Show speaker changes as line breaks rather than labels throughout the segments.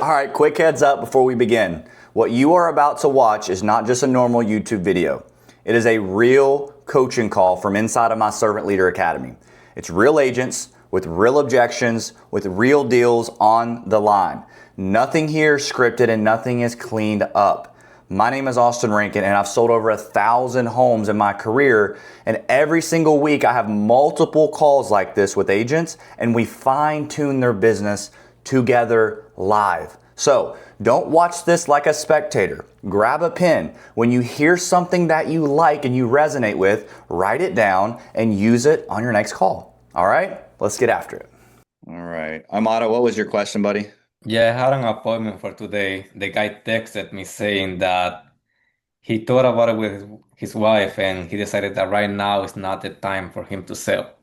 All right, quick heads up before we begin. What you are about to watch is not just a normal YouTube video. It is a real coaching call from inside of my Servant Leader Academy. It's real agents with real objections, with real deals on the line. Nothing here scripted and nothing is cleaned up. My name is Rankin, and I've sold over 1,000 homes in my career, and every single week I have multiple calls like this with agents, and we fine-tune their business together live. So don't watch this like a spectator. Grab a pen. When you hear something that you like and you resonate with, write it down and use it on your next call. All right, let's get after it. All right. Amada, what was your question, buddy?
Yeah, I had an appointment for today. The guy texted me saying that he thought about it with his wife and he decided that right now is not the time for him to sell.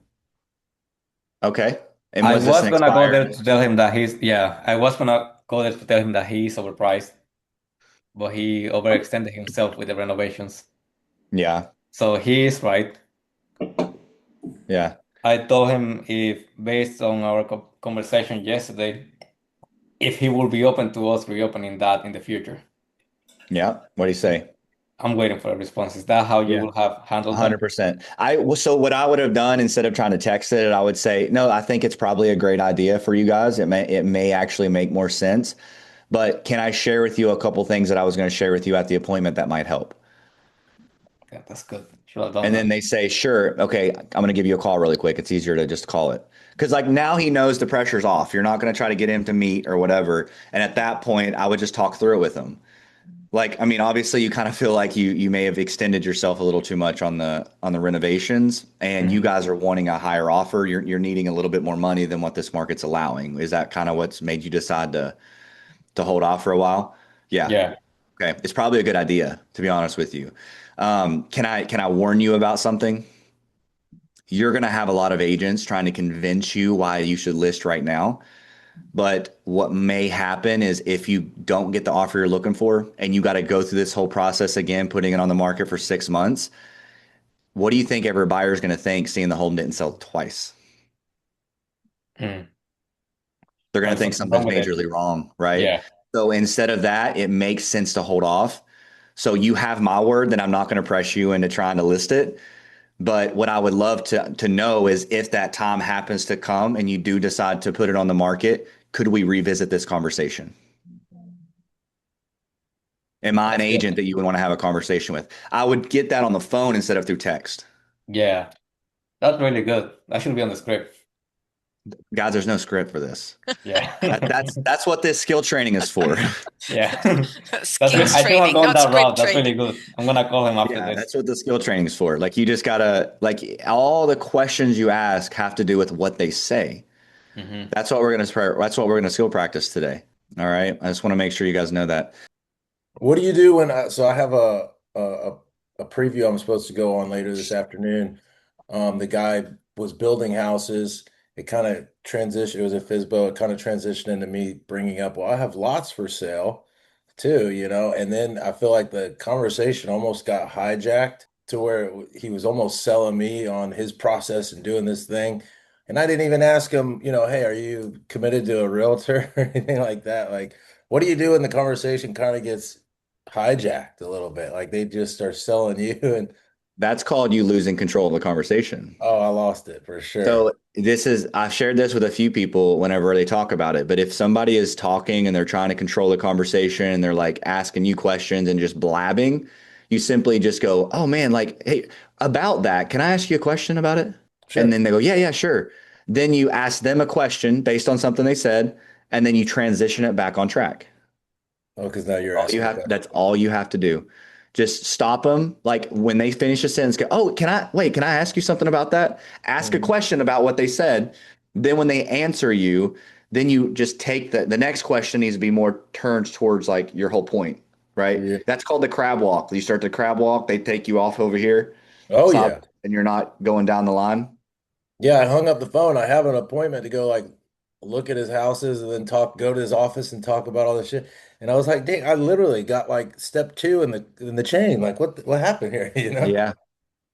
Okay. And
I
was this
was
an
gonna go
expired?
there to tell him that I was gonna go there to tell him that he is overpriced, but he overextended himself with the renovations.
Yeah.
So he is right.
Yeah.
I told him if, based on our conversation yesterday, if he will be open to us reopening that in the future.
Yeah. What do you say?
I'm waiting for a response. Is that how you
Yeah.
will have handled them?
100%. So what I would have done instead of trying to text it, I would say, no, I think it's probably a great idea for you guys. It may actually make more sense. But can I share with you a couple things that I was going to share with you at the appointment that might help?
Yeah, that's good. Should have done
And
that.
then they say, sure, okay, I'm going to give you a call really quick. It's easier to just call it. Because like now he knows the pressure's off. You're not going to try to get him to meet or whatever. And at that point, I would just talk through it with him. Like, I mean, obviously you kind of feel like you may have extended yourself a little too much on the renovations, and you
Mhm.
guys are wanting a higher offer. You're needing a little bit more money than what this market's allowing. Is that kind of what's made you decide to hold off for a while? Yeah.
Yeah.
Okay. It's probably a good idea, to be honest with you. Can I warn you about something? You're going to have a lot of agents trying to convince you why you should list right now. But what may happen is if you don't get the offer you're looking for and you got to go through this whole process again, putting it on the market for 6 months, what do you think every buyer is going to think seeing the home didn't sell twice?
Mm.
They're going to
There's
think
something wrong
something's
with it.
majorly wrong, right?
Yeah.
So instead of that, it makes sense to hold off. So you have my word that I'm not going to press you into trying to list it. But what I would love to know is if that time happens to come and you do decide to put it on the market, could we revisit this conversation? Am I an
That's good.
agent that you would want to have a conversation with? I would get that on the phone instead of through text.
Yeah. That's really good. That should be on the script.
Guys, there's no script for this.
Yeah.
That's what this skill training is for.
Yeah.
Skills
I think I'm
training,
going
not
that
script
route. That's really
training.
good. I'm gonna call him after
Yeah,
this.
that's what the skill training is for. Like you just gotta like all the questions you ask have to do with what they say.
Hmm.
That's what we're gonna skill practice today. All right. I just want to make sure you guys know that.
What do you do when I have a preview I'm supposed to go on later this afternoon. The guy was building houses. It kind of transitioned. It was a FSBO. It kind of transitioned into me bringing up, well, I have lots for sale too, and then I feel like the conversation almost got hijacked to where he was almost selling me on his process and doing this thing. And I didn't even ask him, hey, are you committed to a realtor or anything like that? Like, what do you do when the conversation kind of gets hijacked a little bit? Like they just start selling you and
That's called you losing control of the conversation.
oh, I lost it for sure.
So I've shared this with a few people whenever they talk about it, but if somebody is talking and they're trying to control the conversation and they're like asking you questions and just blabbing, you simply just go, oh man, like, hey, about that, can I ask you a question about it? And
Sure.
then they go, yeah, yeah, sure. Then you ask them a question based on something they said, and then you transition it back on track.
Oh, because now you're asking the question.
That's all you have to do. Just stop them. Like when they finish a sentence, go, oh, can I ask you something about that? Ask a
Mhm.
question about what they said. Then when they answer you, then you just take the next question needs to be more turned towards like your whole point, right?
Yeah.
That's called the crab walk. You start the crab walk, they take you off over here,
Oh
stop,
yeah.
and you're not going down the line.
Yeah, I hung up the phone. I have an appointment to go like look at his houses and then go to his office and talk about all this shit. And I was like, dang, I literally got like step two in the chain. Like what happened here?
Yeah.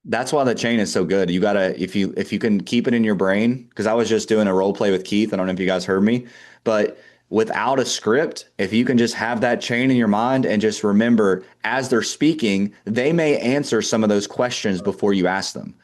That's why the chain is so good. You gotta if you can keep it in your brain, because I was just doing a role play with Keith. I don't know if you guys heard me, but without a script, if you can just have that chain in your mind and just remember as they're speaking, they may answer some of those questions before you ask them.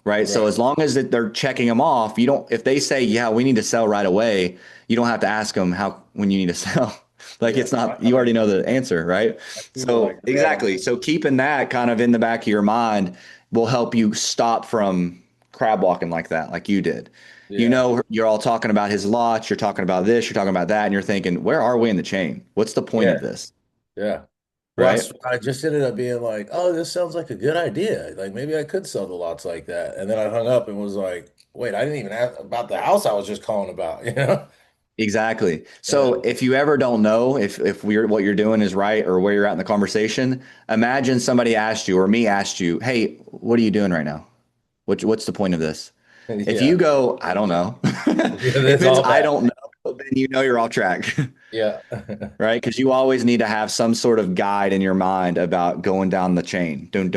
Right. So as long as that they're checking them off, you don't, if they say, yeah, we need to sell right away, you don't have to ask them when you need to sell. Like it's not, you already know the answer, right? So exactly. So keeping that kind of in the back of your mind will help you stop from crab walking like that, like you did. You know, you're all talking about his lots, you're talking about this, you're talking about that, and you're thinking, where are we in the chain? What's the point of this?
Yeah.
Right.
Well, I just ended up being like, oh, this sounds like a good idea. Like maybe I could sell the lots like that. And then I hung up and was like, wait, I didn't even ask about the house I was just calling about, you know?
Exactly. So if you ever don't know if what you're doing is right or where you're at in the conversation, imagine somebody asked you or me asked you, hey, what are you doing right now? What's the point of this? If you go, I don't know. If it's I don't know, then you know you're off track.
Yeah.
Right? Because you always need to have some sort of guide in your mind about going down the chain. Don't.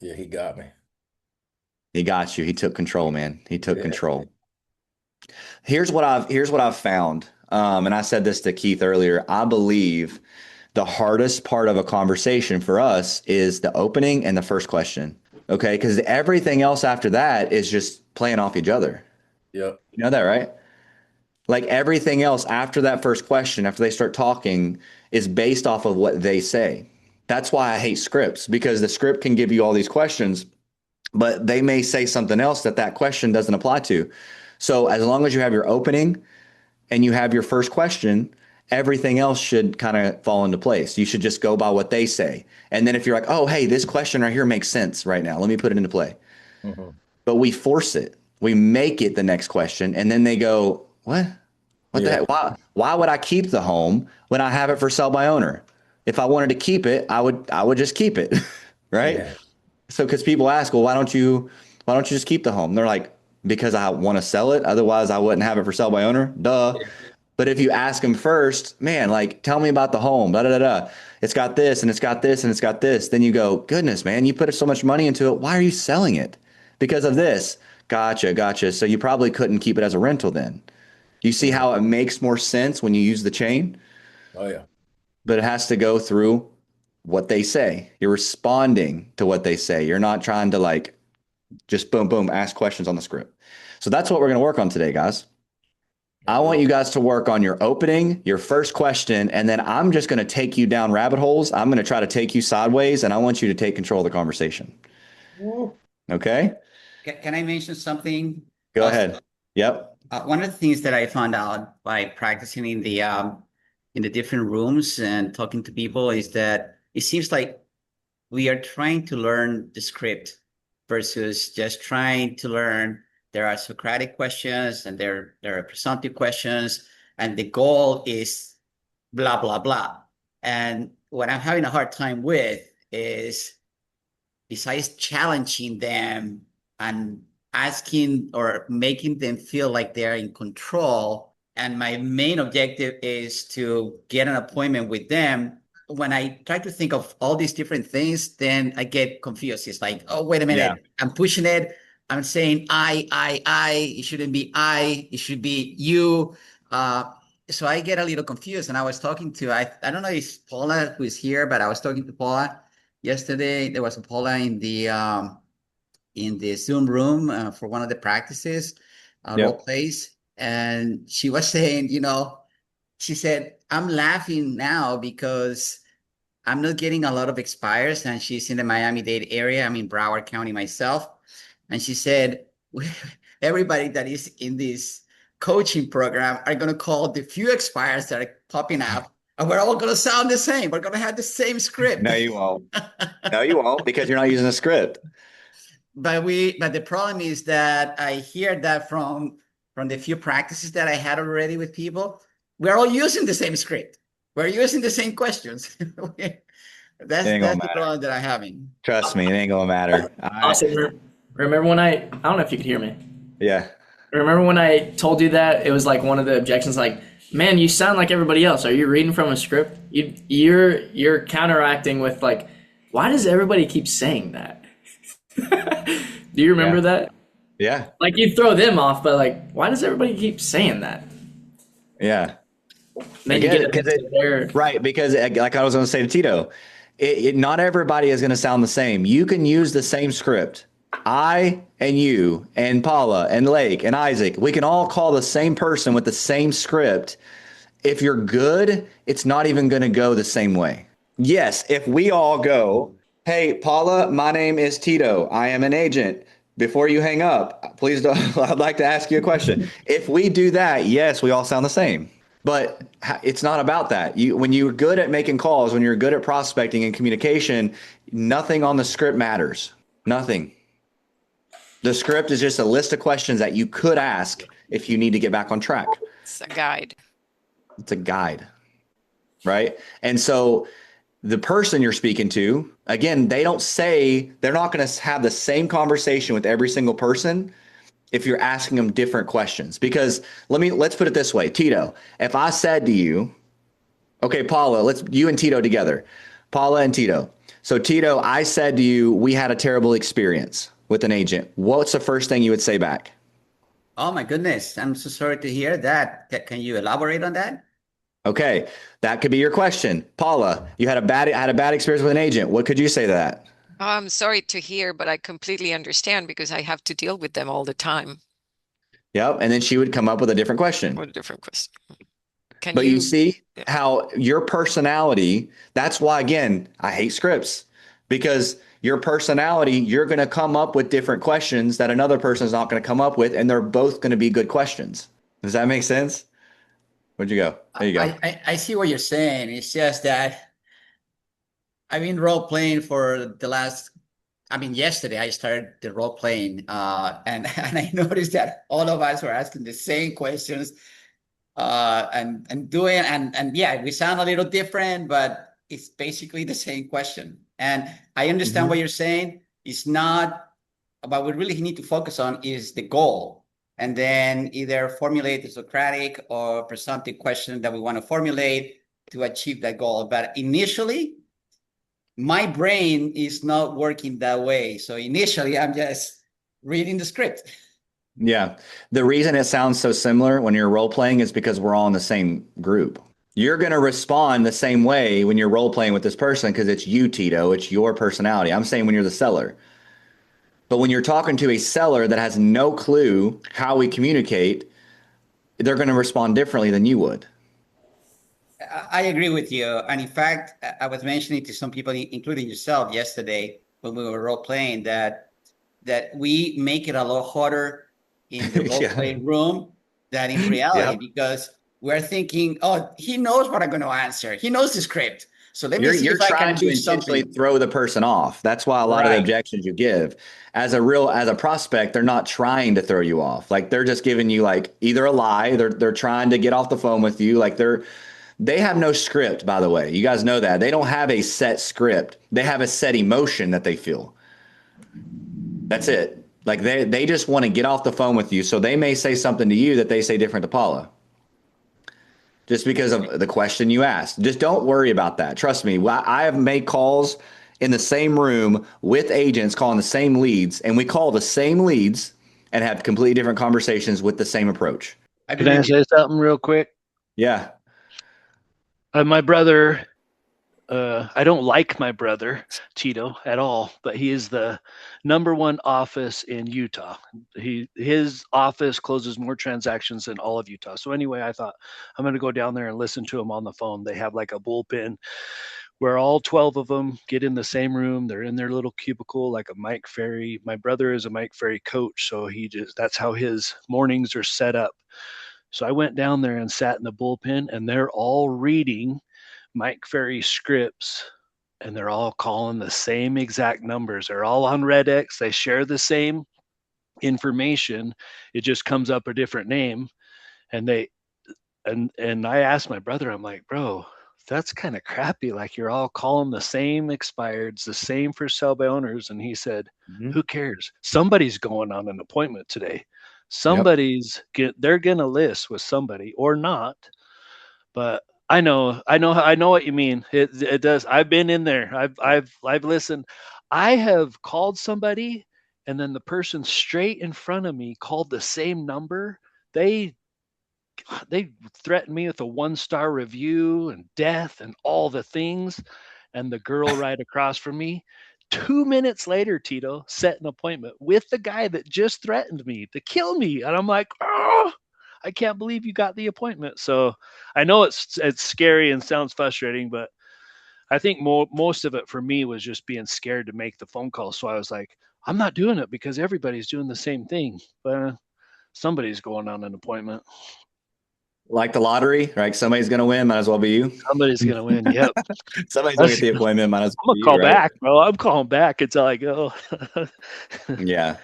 Yeah, he got me.
He got you. He took control, man. He took control. Here's what I've found. And I said this to Keith earlier. I believe the hardest part of a conversation for us is the opening and the first question. Okay. Because everything else after that is just playing off each other.
Yep.
You know that, right? Like everything else after that first question, after they start talking, is based off of what they say. That's why I hate scripts, because the script can give you all these questions, but they may say something else that question doesn't apply to. So as long as you have your opening and you have your first question, everything else should kind of fall into place. You should just go by what they say. And then if you're like, oh, hey, this question right here makes sense right now, let me put it into play.
Mm-hmm.
But we force it. We make it the next question. And then they go, what? What the heck? Why would I keep the home when I have it for sale by owner? If I wanted to keep it, I would just keep it. Right.
Yeah.
So because people ask, well, why don't you just keep the home? They're like, because I want to sell it. Otherwise I wouldn't have it for sale by owner. Duh. Yeah. But if you ask them first, man, like, tell me about the home, da, da, da, da. It's got this and it's got this and it's got this. Then you go, goodness, man, you put so much money into it. Why are you selling it? Because of this. Gotcha. So you probably couldn't keep it as a rental then. You see how it makes more sense when you use the chain?
Oh, yeah.
But it has to go through what they say. You're responding to what they say. You're not trying to like just boom, boom, ask questions on the script. So that's what we're going to work on today, guys. I want you guys to work on your opening, your first question, and then I'm just going to take you down rabbit holes. I'm going to try to take you sideways, and I want you to take control of the conversation. Okay?
Can I mention something?
Go ahead. Yep.
One of the things that I found out by practicing in the different rooms and talking to people is that it seems like we are trying to learn the script versus just trying to learn. There are Socratic questions and there are presumptive questions, and the goal is blah, blah, blah. And what I'm having a hard time with is, besides challenging them and asking or making them feel like they're in control, and my main objective is to get an appointment with them. When I try to think of all these different things, then I get confused. It's like, oh, wait a minute, I'm pushing it. I'm saying I, it shouldn't be I, it should be you. So I get a little confused. And I was talking to, I don't know if Paula who is here, but I was talking to Paula yesterday. There was a Paula in the Zoom room for one of the practices, role plays. And she was saying, she said, I'm laughing now because I'm not getting a lot of expires. And she's in the Miami-Dade area. I'm in Broward County myself. And she said, everybody that is in this coaching program are going to call the few expires that are popping up. And we're all going to sound the same. We're going to have the same script.
No, you won't. No, you won't, because you're not using a script.
But the problem is that I hear that from the few practices that I had already with people. We're all using the same script. We're using the same questions. That's the problem that I'm having.
Trust me, it ain't gonna matter.
Awesome. Remember when I don't know if you could hear me.
Yeah.
Remember when I told you that it was like one of the objections, like, man, you sound like everybody else. Are you reading from a script? You're counteracting with like, why does everybody keep saying that? Do you remember that?
Yeah.
Like you throw them off, but like, why does everybody keep saying that?
Yeah.
Then you get there.
Right, because like I was going to say to Tito, not everybody is going to sound the same. You can use the same script. I and you and Paula and Lake and Isaac, we can all call the same person with the same script. If you're good, it's not even going to go the same way. Yes, if we all go, hey, Paula, my name is Tito. I am an agent. Before you hang up, please don't, I'd like to ask you a question. If we do that, yes, we all sound the same. But it's not about that. When you're good at making calls, when you're good at prospecting and communication, nothing on the script matters. Nothing. The script is just a list of questions that you could ask if you need to get back on track.
It's a guide.
It's a guide, right? And so the person you're speaking to, again, they're not going to have the same conversation with every single person if you're asking them different questions. Because let's put it this way, Tito, if I said to you, okay, Paula, you and Tito together, Paula and Tito. So Tito, I said to you, we had a terrible experience with an agent. What's the first thing you would say back?
Oh my goodness, I'm so sorry to hear that. Can you elaborate on that?
Okay, that could be your question. Paula, you had a bad experience with an agent. What could you say to that?
I'm sorry to hear, but I completely understand because I have to deal with them all the time.
Yep, and then she would come up with a different question.
What a different question.
But you see how your personality, that's why, again, I hate scripts, because your personality, you're going to come up with different questions that another person is not going to come up with, and they're both going to be good questions. Does that make sense? Where'd you go? There you go.
I see what you're saying. It's just that I've been role playing for yesterday I started the role playing, and I noticed that all of us were asking the same questions, and yeah, we sound a little different, but it's basically the same question. And I understand what you're saying. It's not what we really need to focus on is the goal, and then either formulate the Socratic or presumptive question that we want to formulate to achieve that goal. But initially, my brain is not working that way. So initially, I'm just reading the script.
Yeah. The reason it sounds so similar when you're role playing is because we're all in the same group. You're going to respond the same way when you're role playing with this person because it's you, Tito. It's your personality. I'm saying when you're the seller. But when you're talking to a seller that has no clue how we communicate, they're going to respond differently than you would.
I agree with you. And in fact, I was mentioning to some people, including yourself yesterday, when we were role playing, that we make it a lot harder in the role play room than in reality, because we're thinking, oh, he knows what I'm going to answer. He knows the script. So let me see if I can do something.
Throw the person off. That's why a lot of the objections you give as a prospect, they're not trying to throw you off. Like they're just giving you like either a lie. They're trying to get off the phone with you. Like they have no script, by the way. You guys know that. They don't have a set script. They have a set emotion that they feel. That's it. Like they just want to get off the phone with you. So they may say something to you that they say different to Paula. Just because of the question you asked. Just don't worry about that. Trust me. I have made calls in the same room with agents calling the same leads, and we call the same leads and have completely different conversations with the same approach.
Can I say something real quick?
Yeah.
My brother, I don't like my brother, Tito, at all, but he is the #1 office in Utah. His office closes more transactions than all of Utah. So anyway, I thought I'm going to go down there and listen to him on the phone. They have like a bullpen where all 12 of them get in the same room. They're in their little cubicle like a Mike Ferry. My brother is a Mike Ferry coach, so that's how his mornings are set up. So I went down there and sat in the bullpen, and they're all reading Mike Ferry scripts, and they're all calling the same exact numbers. They're all on Redx. They share the same information. It just comes up a different name. And I asked my brother, I'm like, bro, that's kind of crappy. Like you're all calling the same expireds, the same for sell by owners. And he said, who cares? Somebody's going on an appointment today. They're going to list with somebody or not. But I know what you mean. It does. I've been in there. I've listened. I have called somebody, and then the person straight in front of me called the same number. They they threatened me with a 1-star review and death and all the things. And the girl right across from me, 2 minutes later, Tito set an appointment with the guy that just threatened me to kill me. And I'm like, oh, I can't believe you got the appointment. So I know it's scary and sounds frustrating, but I think most of it for me was just being scared to make the phone call. So I was like, I'm not doing it because everybody's doing the same thing. But somebody's going on an appointment.
Like the lottery, right? Somebody's going to win. Might as well be you.
Somebody's going to win. Yep.
Somebody's going to get the appointment. Might as
I'm
well
going
be
to call
you, right?
back, bro. I'm calling back until I go.
Yeah.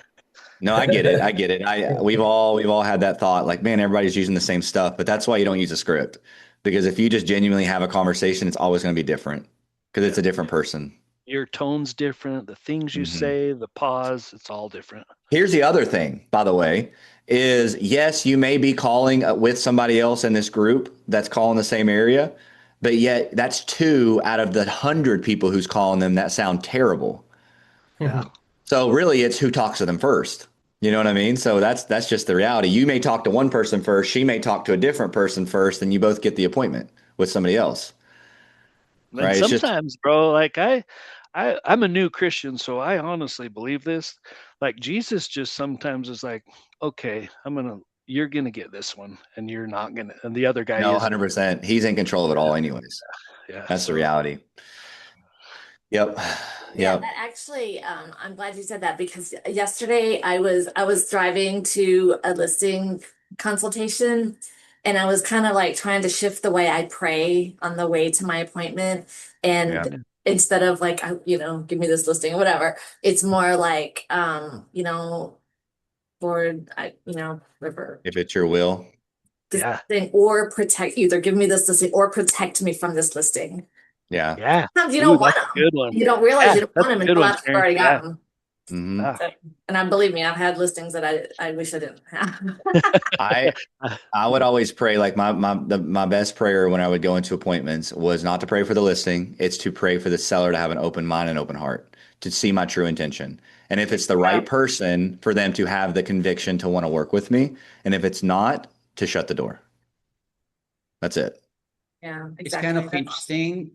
No, I get it. I get it. We've all had that thought, like, man, everybody's using the same stuff, but that's why you don't use a script. Because if you just genuinely have a conversation, it's always going to be different because it's a different person.
Your tone's different. The things you say, the pause, it's all different.
Here's the other thing, by the way, is yes, you may be calling with somebody else in this group that's calling the same area, but yet that's 2 out of the 100 people who's calling them that sound terrible.
Yeah.
So really it's who talks to them first. You know what I mean? So that's just the reality. You may talk to one person first, she may talk to a different person first, and you both get the appointment with somebody else.
And
right?
sometimes, bro, like I'm a new Christian, so I honestly believe this. Like Jesus just sometimes is like, okay, you're gonna get this one, and you're not gonna, and the other guy
No,
isn't.
100%. He's in control of it all anyways.
Yeah.
That's the reality. Yep.
Yeah,
Yep.
that actually, I'm glad you said that because yesterday I was driving to a listing consultation and I was kind of like trying to shift the way I pray on the way to my appointment. And
Yeah.
instead of like, give me this listing or whatever, it's more like, Lord, whatever.
If it's your will.
This
Yeah.
thing or either give me this listing or protect me from this listing.
Yeah.
Yeah.
Sometimes you don't want
that's a
them.
good one.
You don't realize
Yeah,
you don't
that's
want them
a good
until
one,
after you've already
Sharon.
got them.
Mhm.
Ah.
So, and believe me, I've had listings that I wish I didn't have.
I would always pray, like my best prayer when I would go into appointments was not to pray for the listing. It's to pray for the seller to have an open mind and open heart, to see my true intention. And if it's the right person, for them to have the conviction to want to work with me. And if it's not, to shut the door. That's it.
Yeah, exactly.
It's kind of interesting.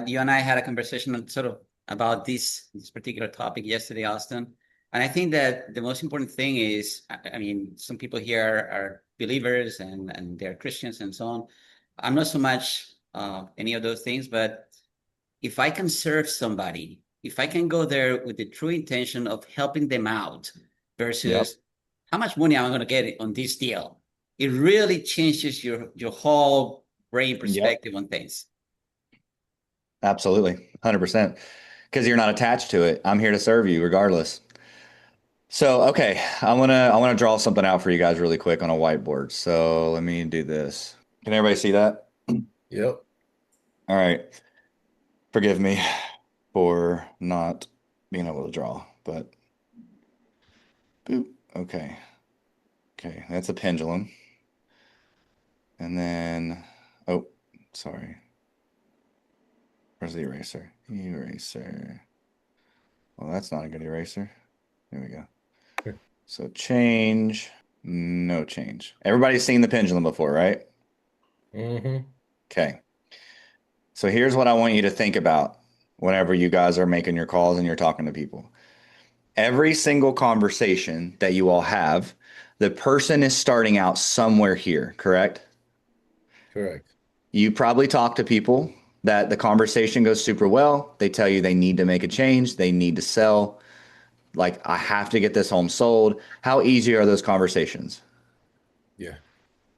You and I had a conversation on sort of about this particular topic yesterday, Austin. And I think that the most important thing is, I mean, some people here are believers and they're Christians and so on. I'm not so much any of those things, but if I can serve somebody, if I can go there with the true intention of helping them out versus how much money am I going to get on this deal, it really changes your whole brain perspective on things.
Absolutely. 100%. Because you're not attached to it. I'm here to serve you regardless. So, okay, I wanna draw something out for you guys really quick on a whiteboard. So let me do this. Can everybody see that?
Yep.
All right. Forgive me for not being able to draw, but boop. Okay. Okay, that's a pendulum. And then, oh, sorry. Where's the eraser? Eraser. Well, that's not a good eraser. There we go. So change, no change. Everybody's seen the pendulum before, right?
Mm-hmm.
Okay. So here's what I want you to think about whenever you guys are making your calls and you're talking to people. Every single conversation that you all have, the person is starting out somewhere here, correct?
Correct.
You probably talk to people that the conversation goes super well. They tell you they need to make a change. They need to sell. Like, I have to get this home sold. How easy are those conversations?
Yeah.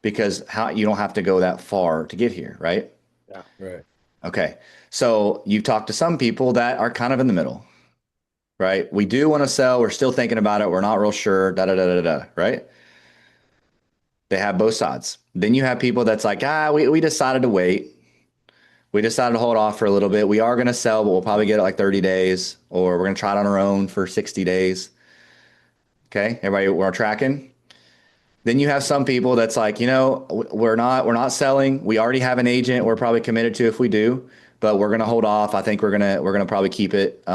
Because you don't have to go that far to get here, right?
Yeah. Right.
Okay. So you've talked to some people that are kind of in the middle, right? We do want to sell. We're still thinking about it. We're not real sure, right? They have both sides. Then you have people that's like, we decided to wait. We decided to hold off for a little bit. We are going to sell, but we'll probably get it like 30 days, or we're going to try it on our own for 60 days. Okay. Everybody, we're tracking. Then you have some people that's like, we're not selling. We already have an agent we're probably committed to if we do, but we're going to hold off. I think we're going to probably keep it. We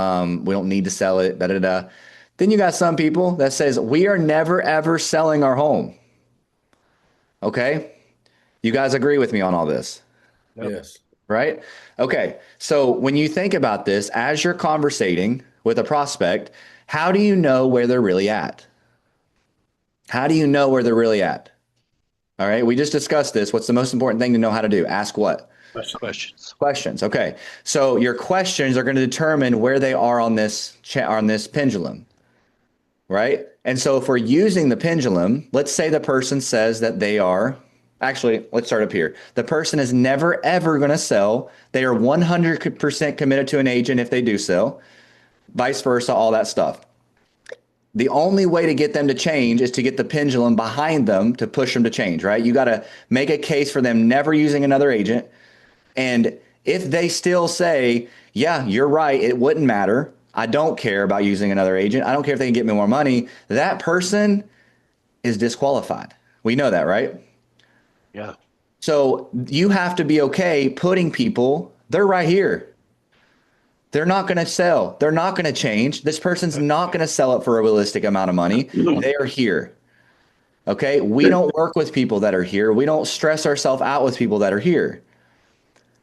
don't need to sell it. Then you got some people that says we are never, ever selling our home. Okay. You guys agree with me on all this?
Yep.
Yes.
Right? Okay. So when you think about this, as you're conversating with a prospect, how do you know where they're really at? How do you know where they're really at? All right. We just discussed this. What's the most important thing to know how to do? Ask what?
Questions.
Questions. Okay. So your questions are going to determine where they are on this pendulum. Right? And so if we're using the pendulum, let's say the person says that they are, actually, let's start up here. The person is never, ever going to sell. They are 100% committed to an agent if they do sell, vice versa, all that stuff. The only way to get them to change is to get the pendulum behind them to push them to change, right? You got to make a case for them never using another agent. And if they still say, yeah, you're right, it wouldn't matter, I don't care about using another agent, I don't care if they can get me more money, that person is disqualified. We know that, right?
Yeah.
So you have to be okay putting people, they're right here. They're not going to sell. They're not going to change. This person's not going to sell it for a realistic amount of money. They are here. Okay? We don't work with people that are here. We don't stress ourselves out with people that are here.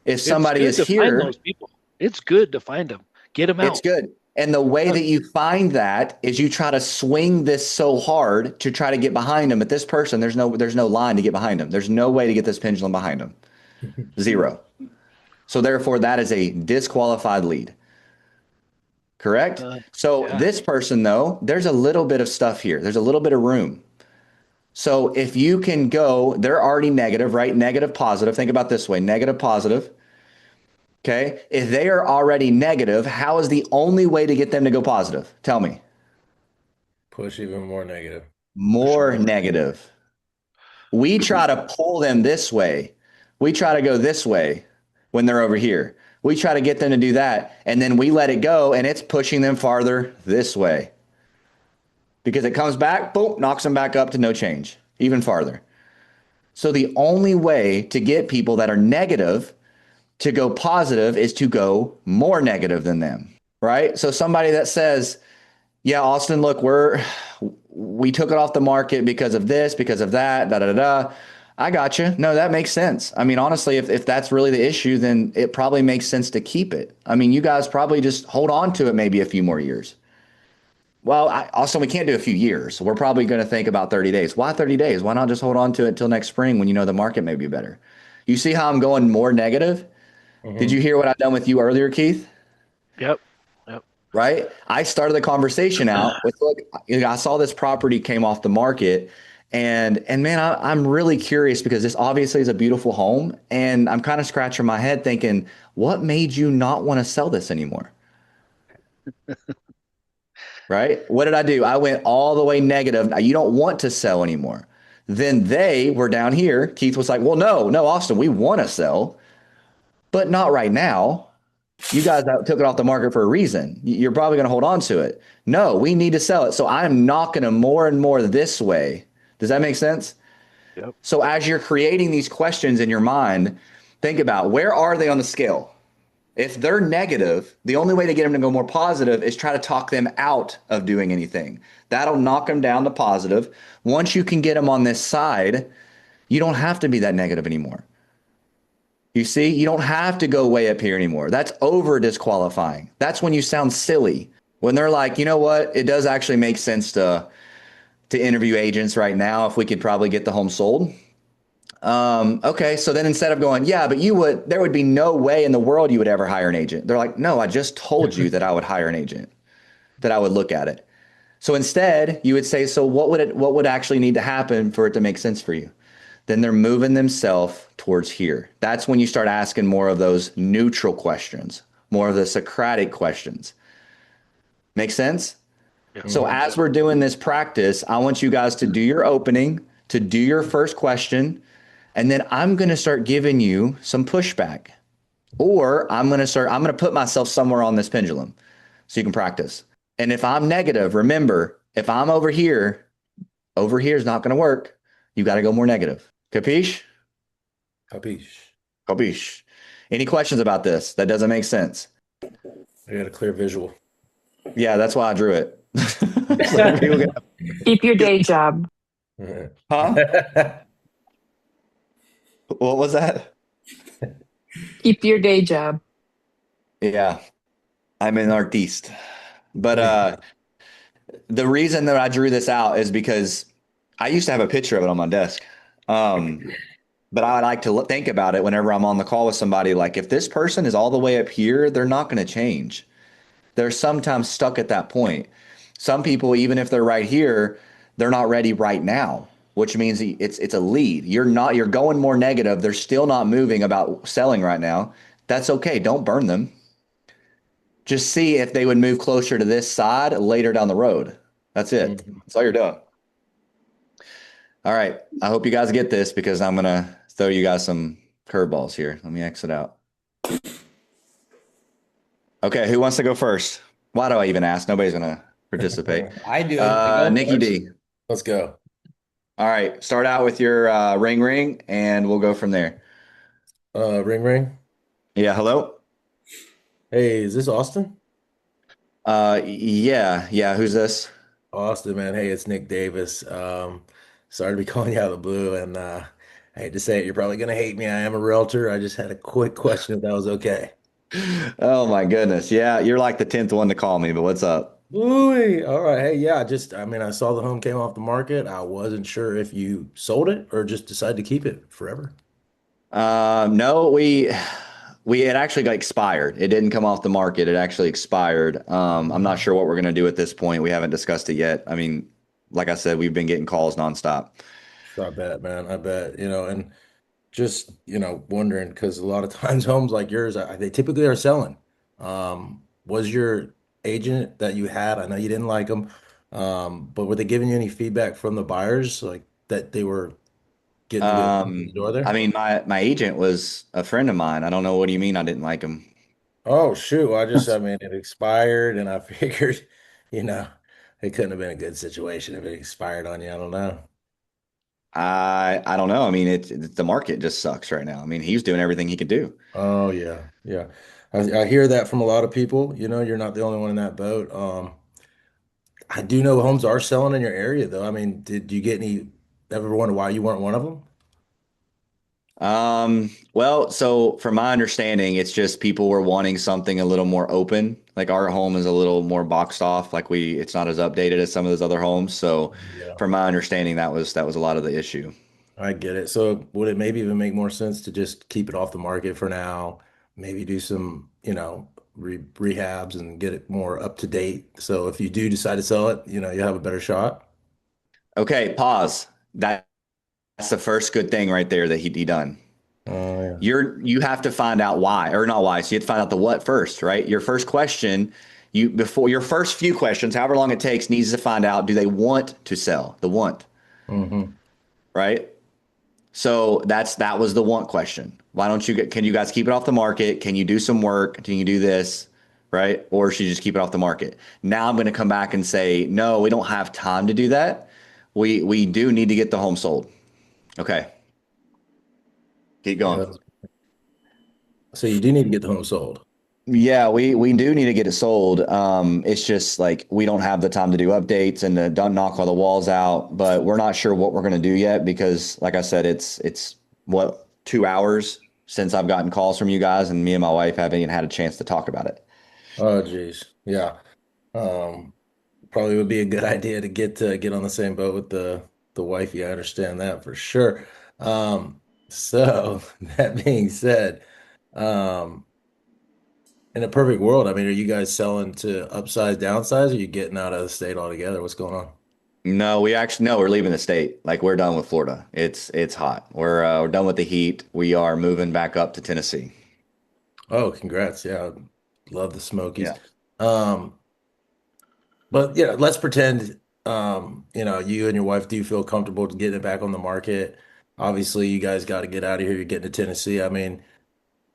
If somebody is
It's good to find
here,
those people. It's good to find them. Get them out.
it's good. And the way that you find that is you try to swing this so hard to try to get behind them. But this person, there's no line to get behind them. There's no way to get this pendulum behind them. Zero. So therefore, that is a disqualified lead. Correct? So
Yeah.
this person, though, there's a little bit of stuff here. There's a little bit of room. So if you can go, they're already negative, right? Negative, positive. Think about this way, negative, positive. Okay. If they are already negative, how is the only way to get them to go positive? Tell me.
Push even more negative.
More negative. We try to pull them this way. We try to go this way when they're over here. We try to get them to do that, and then we let it go, and it's pushing them farther this way. Because it comes back, boom, knocks them back up to no change, even farther. So the only way to get people that are negative to go positive is to go more negative than them, right? So somebody that says, yeah, Austin, look, we took it off the market because of this, because of that, da da da. I got you. No, that makes sense. I mean, honestly, if that's really the issue, then it probably makes sense to keep it. I mean, you guys probably just hold on to it maybe a few more years. Well, also, we can't do a few years. We're probably going to think about 30 days. Why 30 days? Why not just hold on to it until next spring when you know the market may be better? You see how I'm going more negative? Did you hear what I've done with you earlier, Keith?
Yep.
Right? I started the conversation out with, look, I saw this property came off the market, and man, I'm really curious because this obviously is a beautiful home, and I'm kind of scratching my head thinking, what made you not want to sell this anymore? Right? What did I do? I went all the way negative. Now, you don't want to sell anymore. Then they were down here. Keith was like, well, no, Austin, we want to sell, but not right now. You guys took it off the market for a reason. You're probably going to hold on to it. No, we need to sell it. So I'm knocking them more and more this way. Does that make sense?
Yep.
So as you're creating these questions in your mind, think about where are they on the scale? If they're negative, the only way to get them to go more positive is try to talk them out of doing anything. That'll knock them down to positive. Once you can get them on this side, you don't have to be that negative anymore. You see, you don't have to go way up here anymore. That's over disqualifying. That's when you sound silly. When they're like, you know what? It does actually make sense to interview agents right now if we could probably get the home sold. Okay, so then instead of going, yeah, but there would be no way in the world you would ever hire an agent. They're like, no, I just told you that I would hire an agent, that I would look at it. So instead, you would say, so what would actually need to happen for it to make sense for you? Then they're moving themselves towards here. That's when you start asking more of those neutral questions, more of the Socratic questions. Make sense?
Yeah.
So as we're doing this practice, I want you guys to do your opening, to do your first question, and then I'm going to start giving you some pushback. Or I'm going to put myself somewhere on this pendulum so you can practice. And if I'm negative, remember, if I'm over here is not going to work. You got to go more negative. Capiche? Capiche. Any questions about this? That doesn't make sense.
I got a clear visual.
Yeah, that's why I drew it.
Keep your day job.
Huh? What was that?
Keep your day job.
Yeah, I'm an artiste. But the reason that I drew this out is because I used to have a picture of it on my desk. But I like to think about it whenever I'm on the call with somebody. Like, if this person is all the way up here, they're not going to change. They're sometimes stuck at that point. Some people, even if they're right here, they're not ready right now, which means it's a lead. You're going more negative. They're still not moving about selling right now. That's okay. Don't burn them. Just see if they would move closer to this side later down the road. That's it.
Mhm.
That's all you're doing. All right. I hope you guys get this because I'm gonna throw you guys some curveballs here. Let me exit out. Okay, who wants to go first? Why do I even ask? Nobody's gonna participate.
I do. I go
Nikki
first.
D.
Let's go.
All right, start out with your ring, and we'll go from there.
Ring ring.
Yeah, hello.
Hey, is this Austin?
Yeah. Who's this?
Austin, man. Hey, it's Nick Davis. Sorry to be calling you out of the blue, and I hate to say it, you're probably gonna hate me. I am a realtor. I just had a quick question if that was okay.
Oh my goodness. Yeah, you're like the 10th one to call me, but what's up?
Ooh, all right. Hey, yeah, I mean, I saw the home came off the market. I wasn't sure if you sold it or just decided to keep it forever.
No, we it actually got expired. It didn't come off the market. It actually expired. I'm not sure what we're gonna do at this point. We haven't discussed it yet. I mean, like I said, we've been getting calls nonstop.
I bet, man. I bet, and just, wondering because a lot of times homes like yours, they typically are selling. Was your agent that you had, I know you didn't like them, but were they giving you any feedback from the buyers, like that they were getting good in the door
I
there?
mean, my agent was a friend of mine. I don't know what do you mean I didn't like him.
Oh, shoot. I mean, it expired and I figured, you know, it couldn't have been a good situation if it expired on you. I don't know.
I don't know. I mean, the market just sucks right now. I mean, he's doing everything he could do.
Oh, yeah. Yeah. I hear that from a lot of people. You're not the only one in that boat. I do know homes are selling in your area, though. I mean, did you get any ever wonder why you weren't one of them?
Well, so from my understanding, it's just people were wanting something a little more open. Like our home is a little more boxed off. It's not as updated as some of those other homes. So
Yeah,
from my understanding, that was a lot of the issue.
I get it. So would it maybe even make more sense to just keep it off the market for now? Maybe do some, rehabs and get it more up to date. So if you do decide to sell it, you have a better shot.
Okay, pause. That's the first good thing right there that he done.
Oh, yeah.
You have to find out why or not why. So you have to find out the what first, right? Your first question, before your first few questions, however long it takes, needs to find out, do they want to sell? The want,
Hmm.
right? So that was the want question. Why don't you can you guys keep it off the market? Can you do some work? Can you do this? Right? Or should you just keep it off the market? Now I'm going to come back and say, no, we don't have time to do that. We do need to get the home sold. Okay, keep going.
Yeah. So you do need to get the home sold.
Yeah, we do need to get it sold. It's just like we don't have the time to do updates and to don't knock all the walls out, but we're not sure what we're going to do yet because, like I said, it's what 2 hours since I've gotten calls from you guys, and me and my wife haven't even had a chance to talk about it.
Oh, geez. Yeah. Um, Probably would be a good idea to get on the same boat with the wifey. I understand that for sure. So that being said, um, in a perfect world, I mean, are you guys selling to upsize, downsize, or are you getting out of the state altogether? What's going on?
No, we're leaving the state. Like we're done with Florida. It's hot. We're done with the heat. We are moving back up to Tennessee.
Oh, congrats. Yeah, love the Smokies.
Yeah.
Um, but yeah, let's pretend you and your wife do feel comfortable getting it back on the market. Obviously, you guys got to get out of here. You're getting to Tennessee. I mean,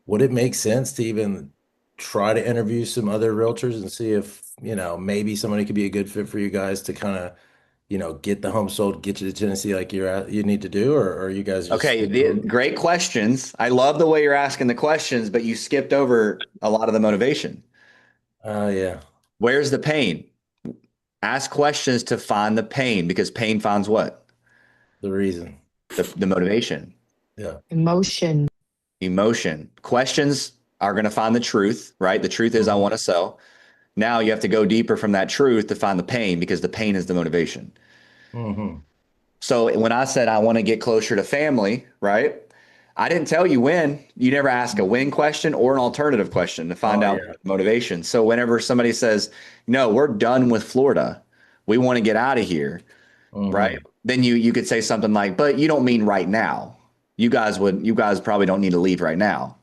would it make sense to even try to interview some other realtors and see if, maybe somebody could be a good fit for you guys to kind of, get the home sold, get you to Tennessee like you need to do, or are you guys just
Okay, great questions. I love the way you're asking the questions, but you skipped over a lot of the motivation.
Yeah,
Where's the pain? Ask questions to find the pain because pain finds what?
the reason.
The motivation.
Yeah.
Emotion.
Emotion. Questions are going to find the truth, right? The truth is I want to sell. Now you have to go deeper from that truth to find the pain, because the pain is the motivation.
Mm-hmm.
So when I said I want to get closer to family, right? I didn't tell you when. You never ask a when question or an alternative question to find
Oh,
out
yeah.
motivation. So whenever somebody says, no, we're done with Florida, we want to get out of here, right?
Mm-hmm.
Then you could say something like, but you don't mean right now. You guys probably don't need to leave right now.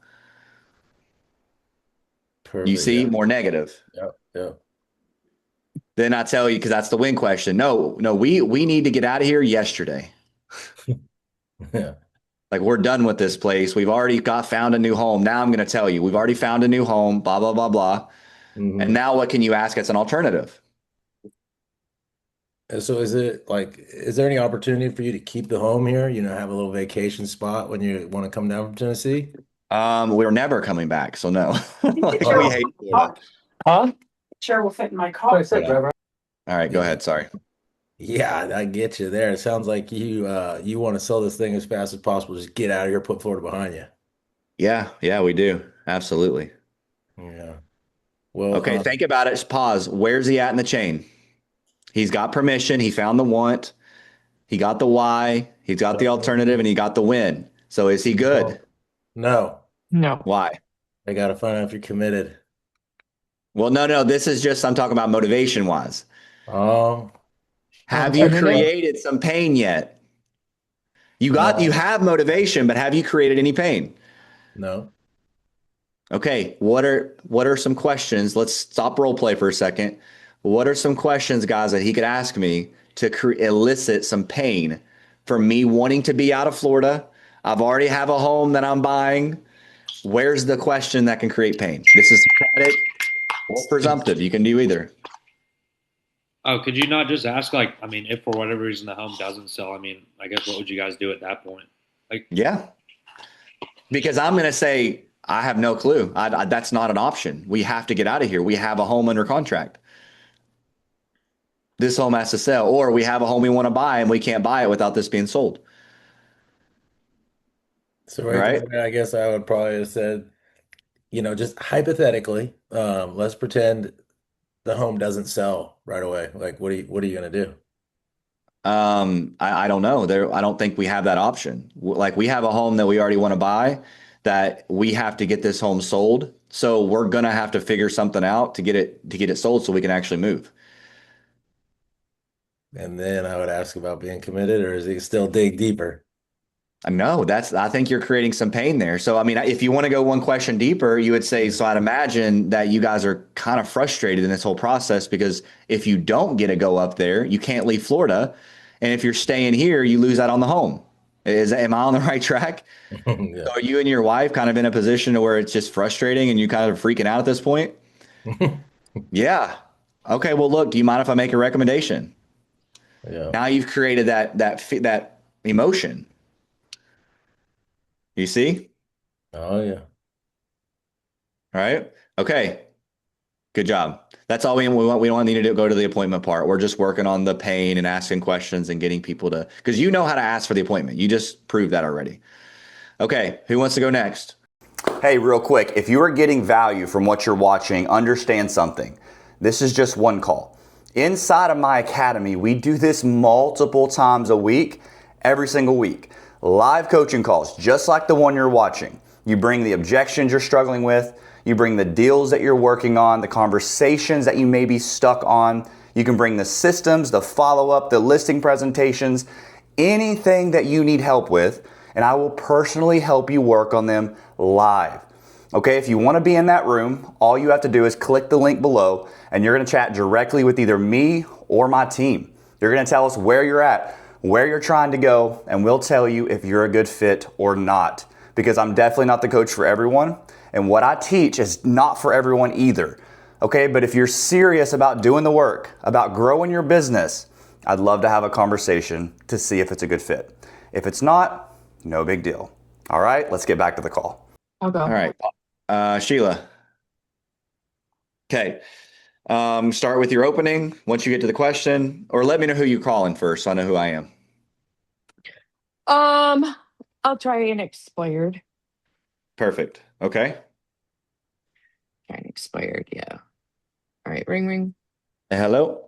You
Perfect.
see,
Yeah.
more negative.
Yep. Yep.
Then I tell you, because that's the when question. No, we need to get out of here yesterday.
Yeah.
Like, we're done with this place. We've already found a new home. Now I'm going to tell you, we've already found a new home, blah, blah, blah, blah.
Mm-hmm.
And now what can you ask as an alternative?
And so is there any opportunity for you to keep the home here? Have a little vacation spot when you want to come down from Tennessee?
We're never coming back. So no, like,
Oh.
we hate Florida.
Huh?
Chair will fit in my car.
All right, go ahead. Sorry.
Yeah, I get you there. It sounds like you want to sell this thing as fast as possible. Just get out of here, put Florida behind you.
Yeah, we do. Absolutely.
Yeah. Well,
Okay, think about it. Just pause. Where's he at in the chain? He's got permission. He found the want. He got the why. He's got the alternative, and he got the win. So is he good?
no.
No.
Why?
I gotta find out if you're committed.
Well, no. This is just, I'm talking about motivation wise.
Oh,
Have you
Alternative?
created some pain yet? You have motivation, but have you created any pain?
no.
Okay, what are some questions? Let's stop role play for a second. What are some questions, guys, that he could ask me to elicit some pain from me wanting to be out of Florida? I've already have a home that I'm buying. Where's the question that can create pain? This is Socratic or presumptive. You can do either.
Oh, could you not just ask, like, I mean, if for whatever reason the home doesn't sell, I mean, I guess what would you guys do at that point? Like,
Yeah, because I'm going to say, I have no clue. That's not an option. We have to get out of here. We have a home under contract. This home has to sell, or we have a home we want to buy and we can't buy it without this being sold.
So
Right?
there, I guess I would probably have said, just hypothetically, let's pretend the home doesn't sell right away. Like, what are you gonna do?
I don't know. I don't think we have that option. Like, we have a home that we already want to buy, that we have to get this home sold. So we're gonna have to figure something out to get it sold so we can actually move.
And then I would ask about being committed, or is he still dig deeper?
No, I think you're creating some pain there. So, I mean, if you want to go one question deeper, you would say, so I'd imagine that you guys are kind of frustrated in this whole process, because if you don't get to go up there, you can't leave Florida. And if you're staying here, you lose out on the home. Am I on the right track?
Yeah.
So are you and your wife kind of in a position to where it's just frustrating and you kind of freaking out at this point? Yeah. Okay. Well, look, do you mind if I make a recommendation?
Yeah.
Now you've created that emotion. You see?
Oh yeah.
All right. Okay. Good job. That's all we want. We don't need to go to the appointment part. We're just working on the pain and asking questions and getting people to, because you know how to ask for the appointment. You just proved that already. Okay. Who wants to go next? Hey, real quick. If you are getting value from what you're watching, understand something. This is just one call. Inside of my academy, we do this multiple times a week, every single week. Live coaching calls, just like the one you're watching. You bring the objections you're struggling with. You bring the deals that you're working on, the conversations that you may be stuck on. You can bring the systems, the follow-up, the listing presentations, anything that you need help with, and I will personally help you work on them live. Okay, if you want to be in that room, all you have to do is click the link below and you're going to chat directly with either me or my team. You're going to tell us where you're at, where you're trying to go, and we'll tell you if you're a good fit or not. Because I'm definitely not the coach for everyone, and what I teach is not for everyone either. Okay, but if you're serious about doing the work, about growing your business, I'd love to have a conversation to see if it's a good fit. If it's not, no big deal. All right, let's get back to the call.
I'll go.
All right, Sheila. Okay, start with your opening once you get to the question, or let me know who you're calling first so I know who I am.
I'll try an expired.
Perfect. Okay.
Try an expired, yeah. All right, ring ring.
Hello.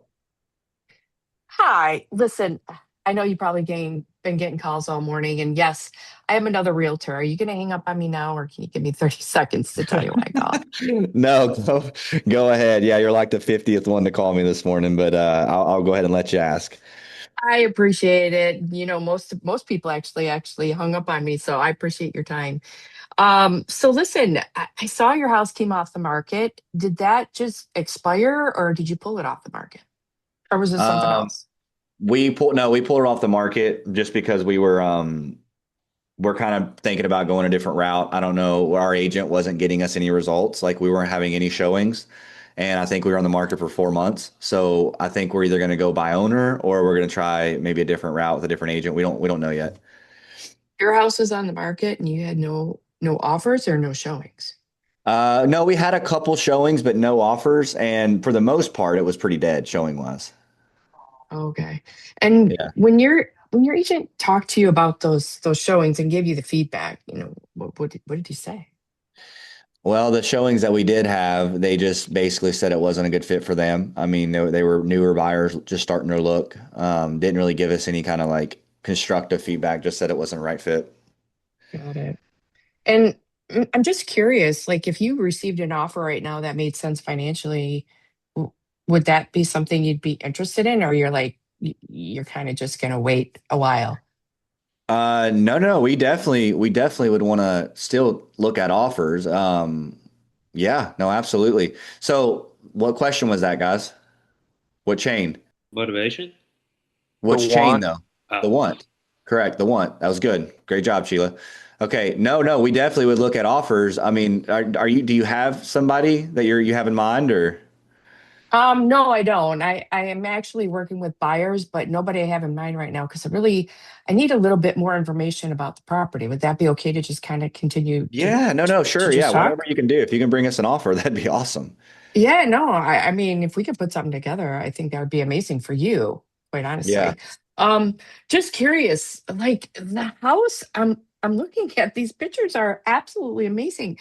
Hi, listen, I know you probably been getting calls all morning, and yes, I am another realtor. Are you going to hang up on me now, or can you give me 30 seconds to tell you why I called?
No, go ahead. Yeah, you're like the 50th one to call me this morning, but I'll go ahead and let you ask.
I appreciate it. You know, most people actually hung up on me, so I appreciate your time. So listen, I saw your house came off the market. Did that just expire, or did you pull it off the market, or was it something
Um,
else?
we pulled it off the market just because we're kind of thinking about going a different route. I don't know. Our agent wasn't getting us any results. Like we weren't having any showings. And I think we were on the market for 4 months. So I think we're either going to go by owner or we're going to try maybe a different route with a different agent. We don't know yet.
Your house was on the market, and you had no offers or no showings.
No, we had a couple showings, but no offers. And for the most part, it was pretty dead showing wise.
Okay. And
Yeah.
when your agent talked to you about those showings and gave you the feedback, what did he say?
Well, the showings that we did have, they just basically said it wasn't a good fit for them. I mean, they were newer buyers just starting to look. Didn't really give us any kind of like constructive feedback, just said it wasn't a right fit.
Got it. And I'm just curious, like if you received an offer right now that made sense financially, would that be something you'd be interested in, or you're like you're kind of just gonna wait a while?
No, we definitely would want to still look at offers. Yeah, no, absolutely. So, what question was that, guys? What chain?
Motivation?
The
Which chain
want.
though? The
Oh,
want. Correct. The want. That was good. Great job, Sheila. Okay. No, we definitely would look at offers. I mean, do you have somebody that you have in mind or?
No, I don't. I am actually working with buyers, but nobody I have in mind right now because I need a little bit more information about the property. Would that be okay to just kind of continue
Yeah, no,
to
sure. Yeah,
just
whatever
talk?
you can do. If you can bring us an offer, that'd be awesome.
Yeah, no, I mean, if we could put something together, I think that would be amazing for you, quite
Yeah.
honestly. Just curious, like the house, I'm looking at these pictures are absolutely amazing.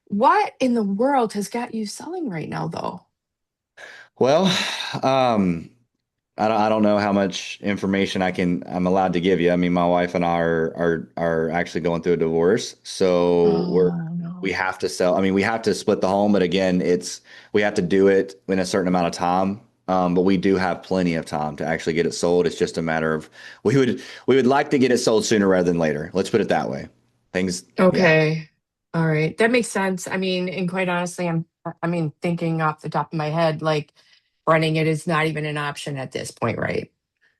What in the world has got you selling right now, though?
Well, um, I don't know how much information I'm allowed to give you. I mean, my wife and I are actually going through a divorce, so
Oh
we
no.
have to sell. I mean, we have to split the home, but again, we have to do it in a certain amount of time. But we do have plenty of time to actually get it sold. It's just a matter of we would like to get it sold sooner rather than later. Let's put it that way. Things, yeah.
Okay. All right. That makes sense. I mean, and quite honestly, I mean, thinking off the top of my head, like running it is not even an option at this point, right?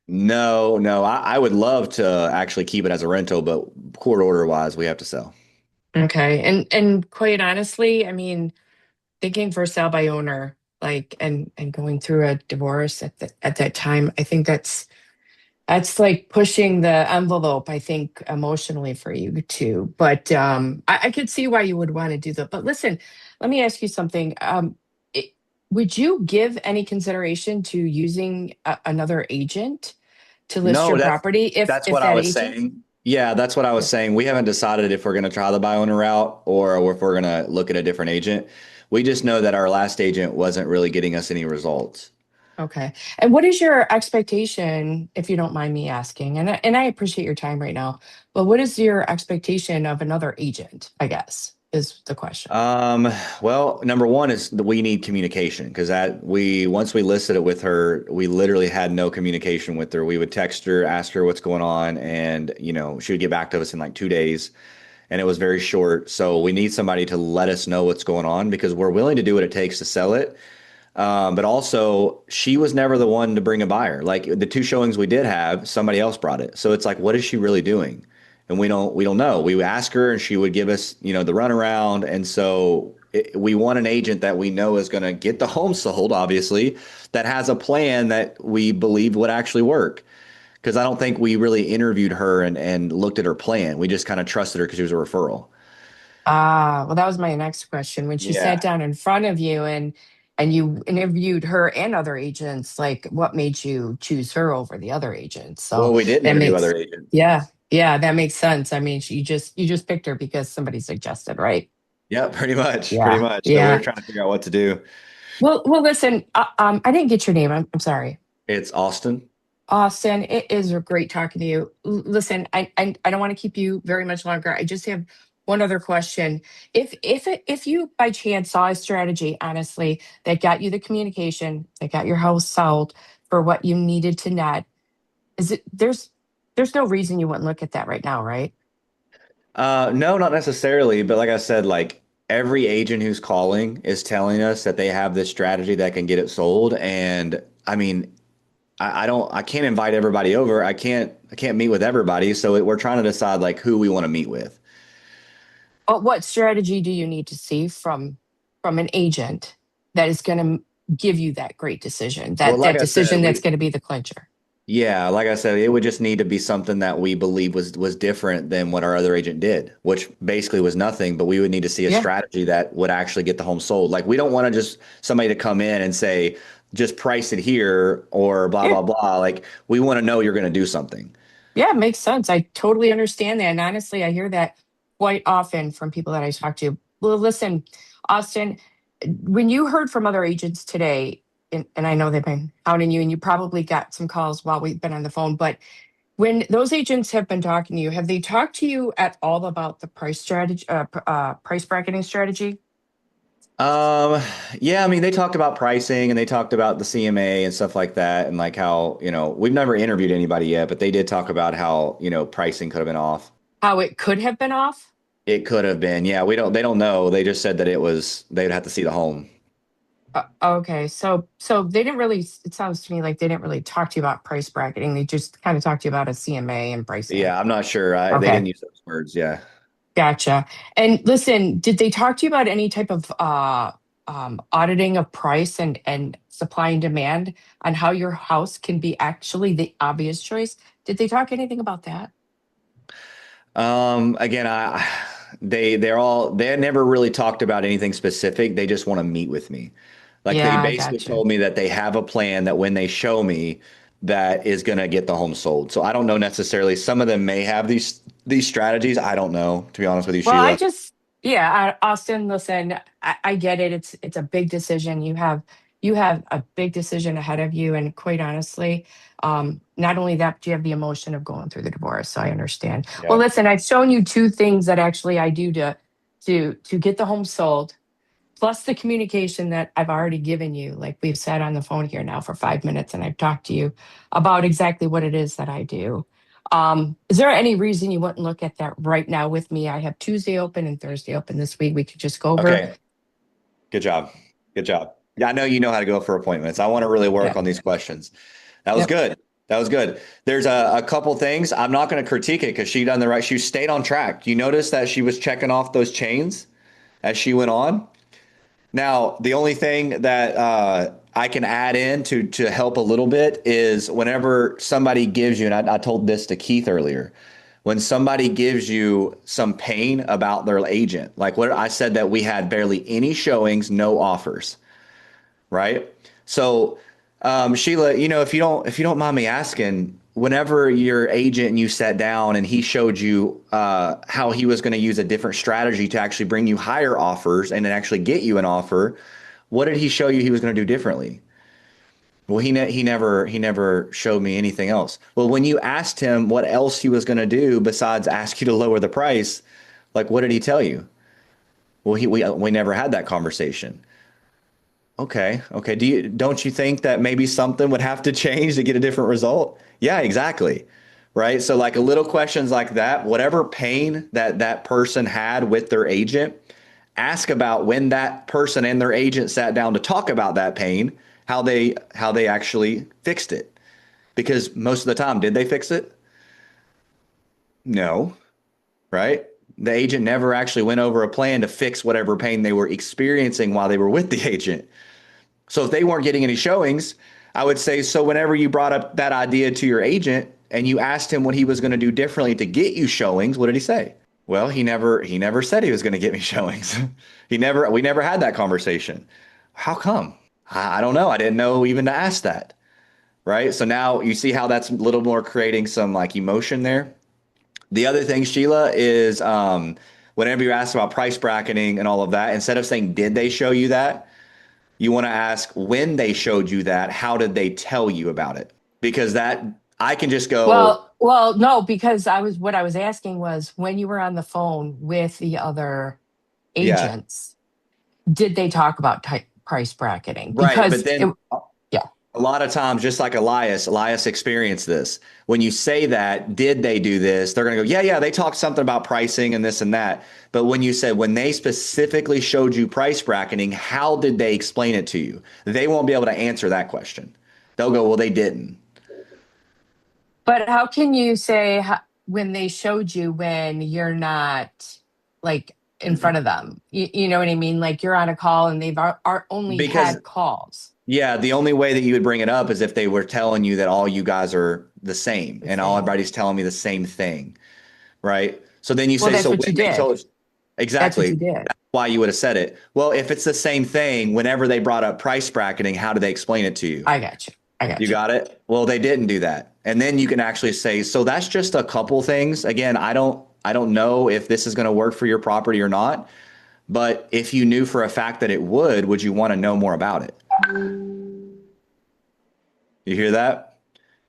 No, I would love to actually keep it as a rental, but court order wise, we have to sell.
Okay. And quite honestly, I mean, thinking for sale by owner, like and going through a divorce at that time, I think that's like pushing the envelope, I think, emotionally for you too. But I could see why you would want to do that. But listen, let me ask you something. It, would you give any consideration to using another agent to list
No,
your
that's
property
that's
if
what I
that
was
agent?
saying. Yeah, that's what I was saying. We haven't decided if we're going to try the buy owner route or if we're going to look at a different agent. We just know that our last agent wasn't really getting us any results.
Okay. And what is your expectation, if you don't mind me asking? And I appreciate your time right now, but what is your expectation of another agent, I guess, is the question.
Well, number one is that we need communication because that we once we listed it with her, we literally had no communication with her. We would text her, ask her what's going on, and she would get back to us in like 2 days, and it was very short. So we need somebody to let us know what's going on because we're willing to do what it takes to sell it. But also, she was never the one to bring a buyer. Like the two showings we did have, somebody else brought it. So it's like, what is she really doing? And we don't know. We would ask her, and she would give us, the runaround. And so we want an agent that we know is going to get the home sold, obviously, that has a plan that we believe would actually work. Because I don't think we really interviewed her and looked at her plan. We just kind of trusted her because she was a referral.
Ah, well, that was my next question. When she sat
Yeah.
down in front of you and you interviewed her and other agents, like what made you choose her over the other agents?
Well,
So
we didn't
that
interview
makes,
other agents.
yeah. Yeah, that makes sense. I mean, you just picked her because somebody suggested, right?
Yeah, pretty much, pretty
Yeah,
much. So we were
yeah.
trying to figure out what to do.
Well, listen. I didn't get your name. I'm sorry.
It's Austin.
Austin, it is great talking to you. Listen, I don't want to keep you very much longer. I just have one other question. If you by chance saw a strategy, honestly, that got you the communication, that got your house sold for what you needed to net, is it there's no reason you wouldn't look at that right now, right?
No, not necessarily, but like I said, like every agent who's calling is telling us that they have this strategy that can get it sold. And I mean, I can't invite everybody over. I can't meet with everybody. So we're trying to decide like who we want to meet with.
But what strategy do you need to see from an agent that is going to give you that great decision,
Well, like
that
I said,
decision that's going to be the clincher?
yeah, like I said, it would just need to be something that we believe was different than what our other agent did, which basically was nothing, but we would need to see a
Yeah.
strategy that would actually get the home sold. Like we don't want to just somebody to come in and say, just price it here or blah,
Yeah.
blah, blah. Like we want to know you're going to do something.
Yeah, it makes sense. I totally understand that. And honestly, I hear that quite often from people that I talk to. Well, listen, Austin, when you heard from other agents today, and I know they've been hounding you, and you probably got some calls while we've been on the phone, but when those agents have been talking to you, have they talked to you at all about the price strategy, price bracketing strategy?
Um, yeah, I mean, they talked about pricing and they talked about the CMA and stuff like that. And like how, we've never interviewed anybody yet, but they did talk about how, pricing could have been off.
How it could have been off?
It could have been. Yeah, they don't know. They just said that they'd have to see the home.
Okay, so they didn't really. It sounds to me like they didn't really talk to you about price bracketing. They just kind of talked to you about a CMA and pricing.
Yeah, I'm not sure. They
Okay,
didn't use those words. Yeah.
gotcha. And listen, did they talk to you about any type of auditing of price and supply and demand on how your house can be actually the obvious choice? Did they talk anything about that?
Again, they never really talked about anything specific. They just want to meet with me. Like they
Yeah, I
basically
gotcha.
told me that they have a plan that when they show me that is going to get the home sold. So I don't know necessarily. Some of them may have these strategies. I don't know, to be honest with you,
Well,
Sheila.
yeah, Austin, listen, I get it. It's a big decision. You have a big decision ahead of you, and quite honestly, not only that, but you have the emotion of going through the divorce. So I understand. Well,
Yeah.
listen, I've shown you two things that actually I do to get the home sold, plus the communication that I've already given you. Like we've sat on the phone here now for 5 minutes, and I've talked to you about exactly what it is that I do. Is there any reason you wouldn't look at that right now with me? I have Tuesday open and Thursday open this week. We could just go over.
Okay. Good job. Good job. Yeah, I know you know how to go for appointments. I want to really work
Yeah.
on these questions. That was
Yep.
good. That was good. There's a couple things. I'm not going to critique it because she done the right. She stayed on track. You notice that she was checking off those chains as she went on. Now, the only thing that I can add in to help a little bit is whenever somebody gives you, and I told this to Keith earlier, when somebody gives you some pain about their agent, like what I said that we had barely any showings, no offers, right? So, Sheila, if you don't mind me asking, whenever your agent and you sat down and he showed you how he was going to use a different strategy to actually bring you higher offers and then actually get you an offer, what did he show you he was going to do differently? Well, he never showed me anything else. Well, when you asked him what else he was going to do besides ask you to lower the price, like what did he tell you? Well, we never had that conversation. Okay. Okay. Don't you think that maybe something would have to change to get a different result? Yeah, exactly. Right. So like a little questions like that, whatever pain that person had with their agent, ask about when that person and their agent sat down to talk about that pain, how they actually fixed it. Because most of the time, did they fix it? No. Right. The agent never actually went over a plan to fix whatever pain they were experiencing while they were with the agent. So if they weren't getting any showings, I would say, so whenever you brought up that idea to your agent and you asked him what he was going to do differently to get you showings, what did he say? Well, he never said he was going to get me showings. We never had that conversation. How come? I don't know. I didn't know even to ask that. Right. So now you see how that's a little more creating some like emotion there. The other thing, Sheila, is whenever you ask about price bracketing and all of that, instead of saying, did they show you that? You want to ask, when they showed you that, how did they tell you about it? Because that, I can just go,
No, because what I was asking was when you were on the phone with the other
yeah,
agents, did they talk about price bracketing?
right.
Because
But then
yeah.
a lot of times, just like Elias experienced this. When you say that, did they do this? They're going to go, yeah, they talked something about pricing and this and that. But when you said, when they specifically showed you price bracketing, how did they explain it to you? They won't be able to answer that question. They'll go, well, they didn't.
But how can you say when they showed you when you're not like in front of them? You know what I mean? Like you're on a call and they've only
Because
had calls.
yeah, the only way that you would bring it up is if they were telling you that all you guys are the same and all everybody's telling me the same thing, right? So then you
Well,
say,
that's
so
what you
when they
did.
told
That's what
exactly
you did.
that's why you would have said it. Well, if it's the same thing, whenever they brought up price bracketing, how do they explain it to you?
I got you.
You got it? Well, they didn't do that. And then you can actually say, so that's just a couple things. Again, I don't know if this is going to work for your property or not, but if you knew for a fact that it would you want to know more about it? You hear that?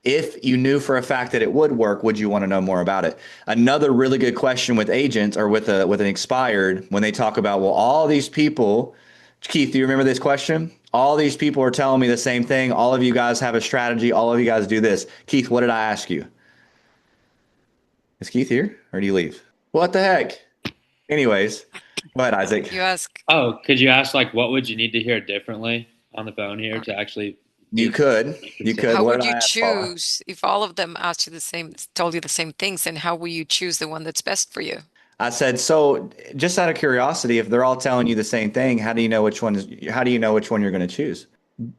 If you knew for a fact that it would work, would you want to know more about it? Another really good question with agents or with an expired, when they talk about, well, all these people, Keith, do you remember this question? All these people are telling me the same thing. All of you guys have a strategy. All of you guys do this. Keith, what did I ask you? Is Keith here or do you leave? What the heck? Anyways, go ahead, Isaac.
You ask.
Oh, could you ask like what would you need to hear differently on the phone here to actually
You could.
How
What
would
did
you
I ask, Paula?
choose if all of them asked you the same, told you the same things, and how will you choose the one that's best for you?
I said, so just out of curiosity, if they're all telling you the same thing, how do you know which one you're going to choose?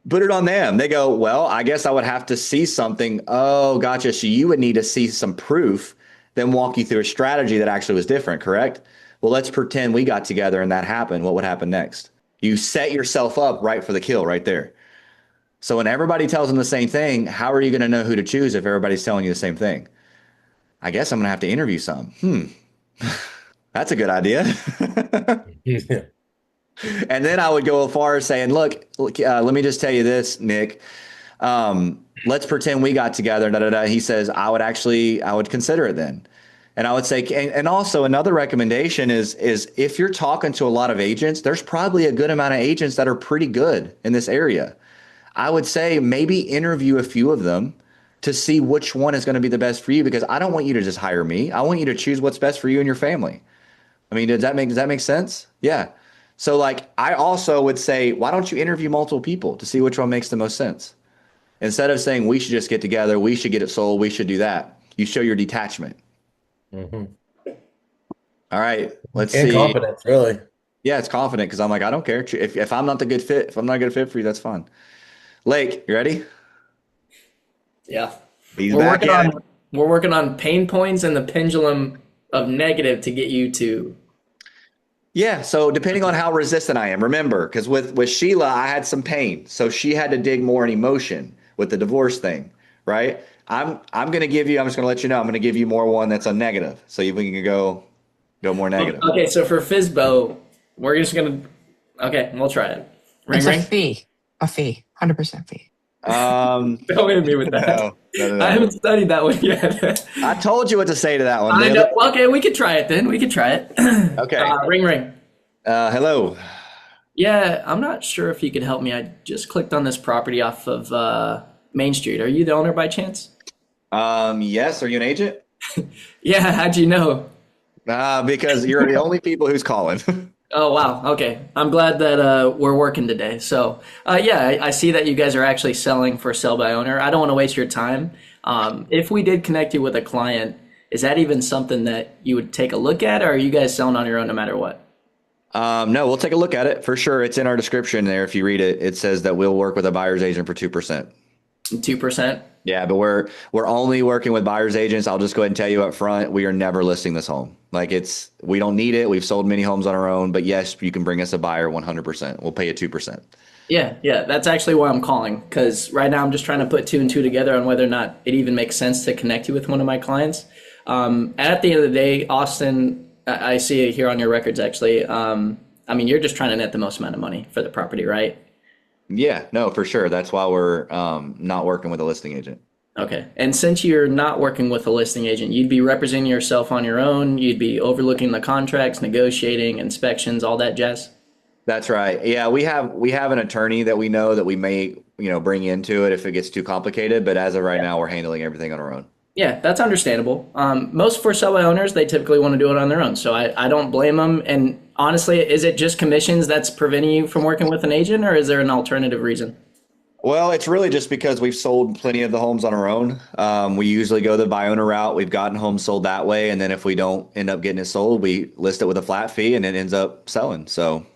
Put it on them. They go, well, I guess I would have to see something. Oh, gotcha. So you would need to see some proof, then walk you through a strategy that actually was different, correct? Well, let's pretend we got together and that happened. What would happen next? You set yourself up right for the kill right there. So when everybody tells them the same thing, how are you going to know who to choose if everybody's telling you the same thing? I guess I'm going to have to interview some. That's a good idea.
Yeah.
And then I would go as far as saying, look, let me just tell you this, Nick. Let's pretend we got together. Da, da, da. He says, I would consider it then. And I would say, and also another recommendation is if you're talking to a lot of agents, there's probably a good amount of agents that are pretty good in this area. I would say maybe interview a few of them to see which one is going to be the best for you, because I don't want you to just hire me. I want you to choose what's best for you and your family. I mean, does that make sense? Yeah. So like, I also would say, why don't you interview multiple people to see which one makes the most sense? Instead of saying we should just get together, we should get it sold, we should do that. You show your detachment.
Mm-hmm.
All right, let's
And
see.
confidence, really.
Yeah, it's confident because I'm like, I don't care. If I'm not the good fit, if I'm not a good fit for you, that's fine. Lake, you ready?
Yeah.
He's
We're
back
working
at it.
we're working on pain points and the pendulum of negative to get you to.
Yeah, so depending on how resistant I am, remember, because with Sheila, I had some pain, so she had to dig more in emotion with the divorce thing, right? I'm going to give you. I'm just going to let you know. I'm going to give you more one that's a negative, so we can go more negative.
Okay, so for FSBO, we're just gonna. Okay, we'll try it. Ring
It's
ring.
a fee, 100% fee.
Don't hit me with that.
No.
I haven't studied that one yet.
I told you what to say to that one.
I know. Okay, we could try it then. We could try it.
Okay.
Ring ring.
Hello.
Yeah, I'm not sure if you could help me. I just clicked on this property off of Main Street. Are you the owner by chance?
Yes. Are you an agent?
Yeah. How'd you know?
Because you're the only people who's calling.
Oh, wow. Okay. I'm glad that we're working today. So, yeah, I see that you guys are actually selling for sell by owner. I don't want to waste your time. If we did connect you with a client, is that even something that you would take a look at, or are you guys selling on your own no matter what?
No, we'll take a look at it for sure. It's in our description there. If you read it, it says that we'll work with a buyer's agent for 2%.
2%?
Yeah, but we're only working with buyer's agents. I'll just go ahead and tell you up front, we are never listing this home. Like we don't need it. We've sold many homes on our own, but yes, you can bring us a buyer 100%. We'll pay you 2%.
Yeah. That's actually why I'm calling, because right now I'm just trying to put two and two together on whether or not it even makes sense to connect you with one of my clients. At the end of the day, Austin, I see it here on your records actually. I mean, you're just trying to net the most amount of money for the property, right?
Yeah, no, for sure. That's why we're not working with a listing agent.
Okay. And since you're not working with a listing agent, you'd be representing yourself on your own. You'd be overlooking the contracts, negotiating, inspections, all that jazz.
That's right. Yeah, we have an attorney that we know that we may, bring into it if it gets too complicated, but as of right now, we're handling everything on our own.
Yeah, that's understandable. Most for sale by owners, they typically want to do it on their own. So I don't blame them. And honestly, is it just commissions that's preventing you from working with an agent, or is there an alternative reason?
Well, it's really just because we've sold plenty of the homes on our own. We usually go the buy owner route. We've gotten homes sold that way. And then if we don't end up getting it sold, we list it with a flat fee and it ends up selling. So,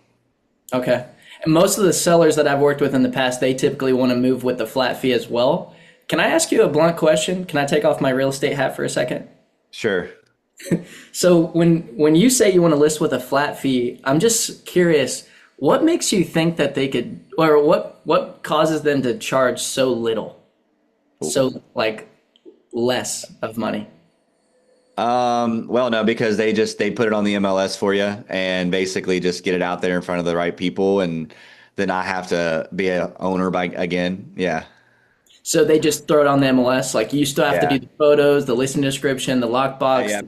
okay. And most of the sellers that I've worked with in the past, they typically want to move with the flat fee as well. Can I ask you a blunt question? Can I take off my real estate hat for a second?
sure.
So when you say you want to list with a flat fee, I'm just curious, what makes you think that they could, or what causes them to charge so little? So like less of money?
Well, no, because they put it on the MLS for you and basically just get it out there in front of the right people. And then I have to be a owner again. Yeah.
So they just throw it on the MLS, like you still have to
Yeah.
do the photos, the listing description, the lockbox.
Yeah,
the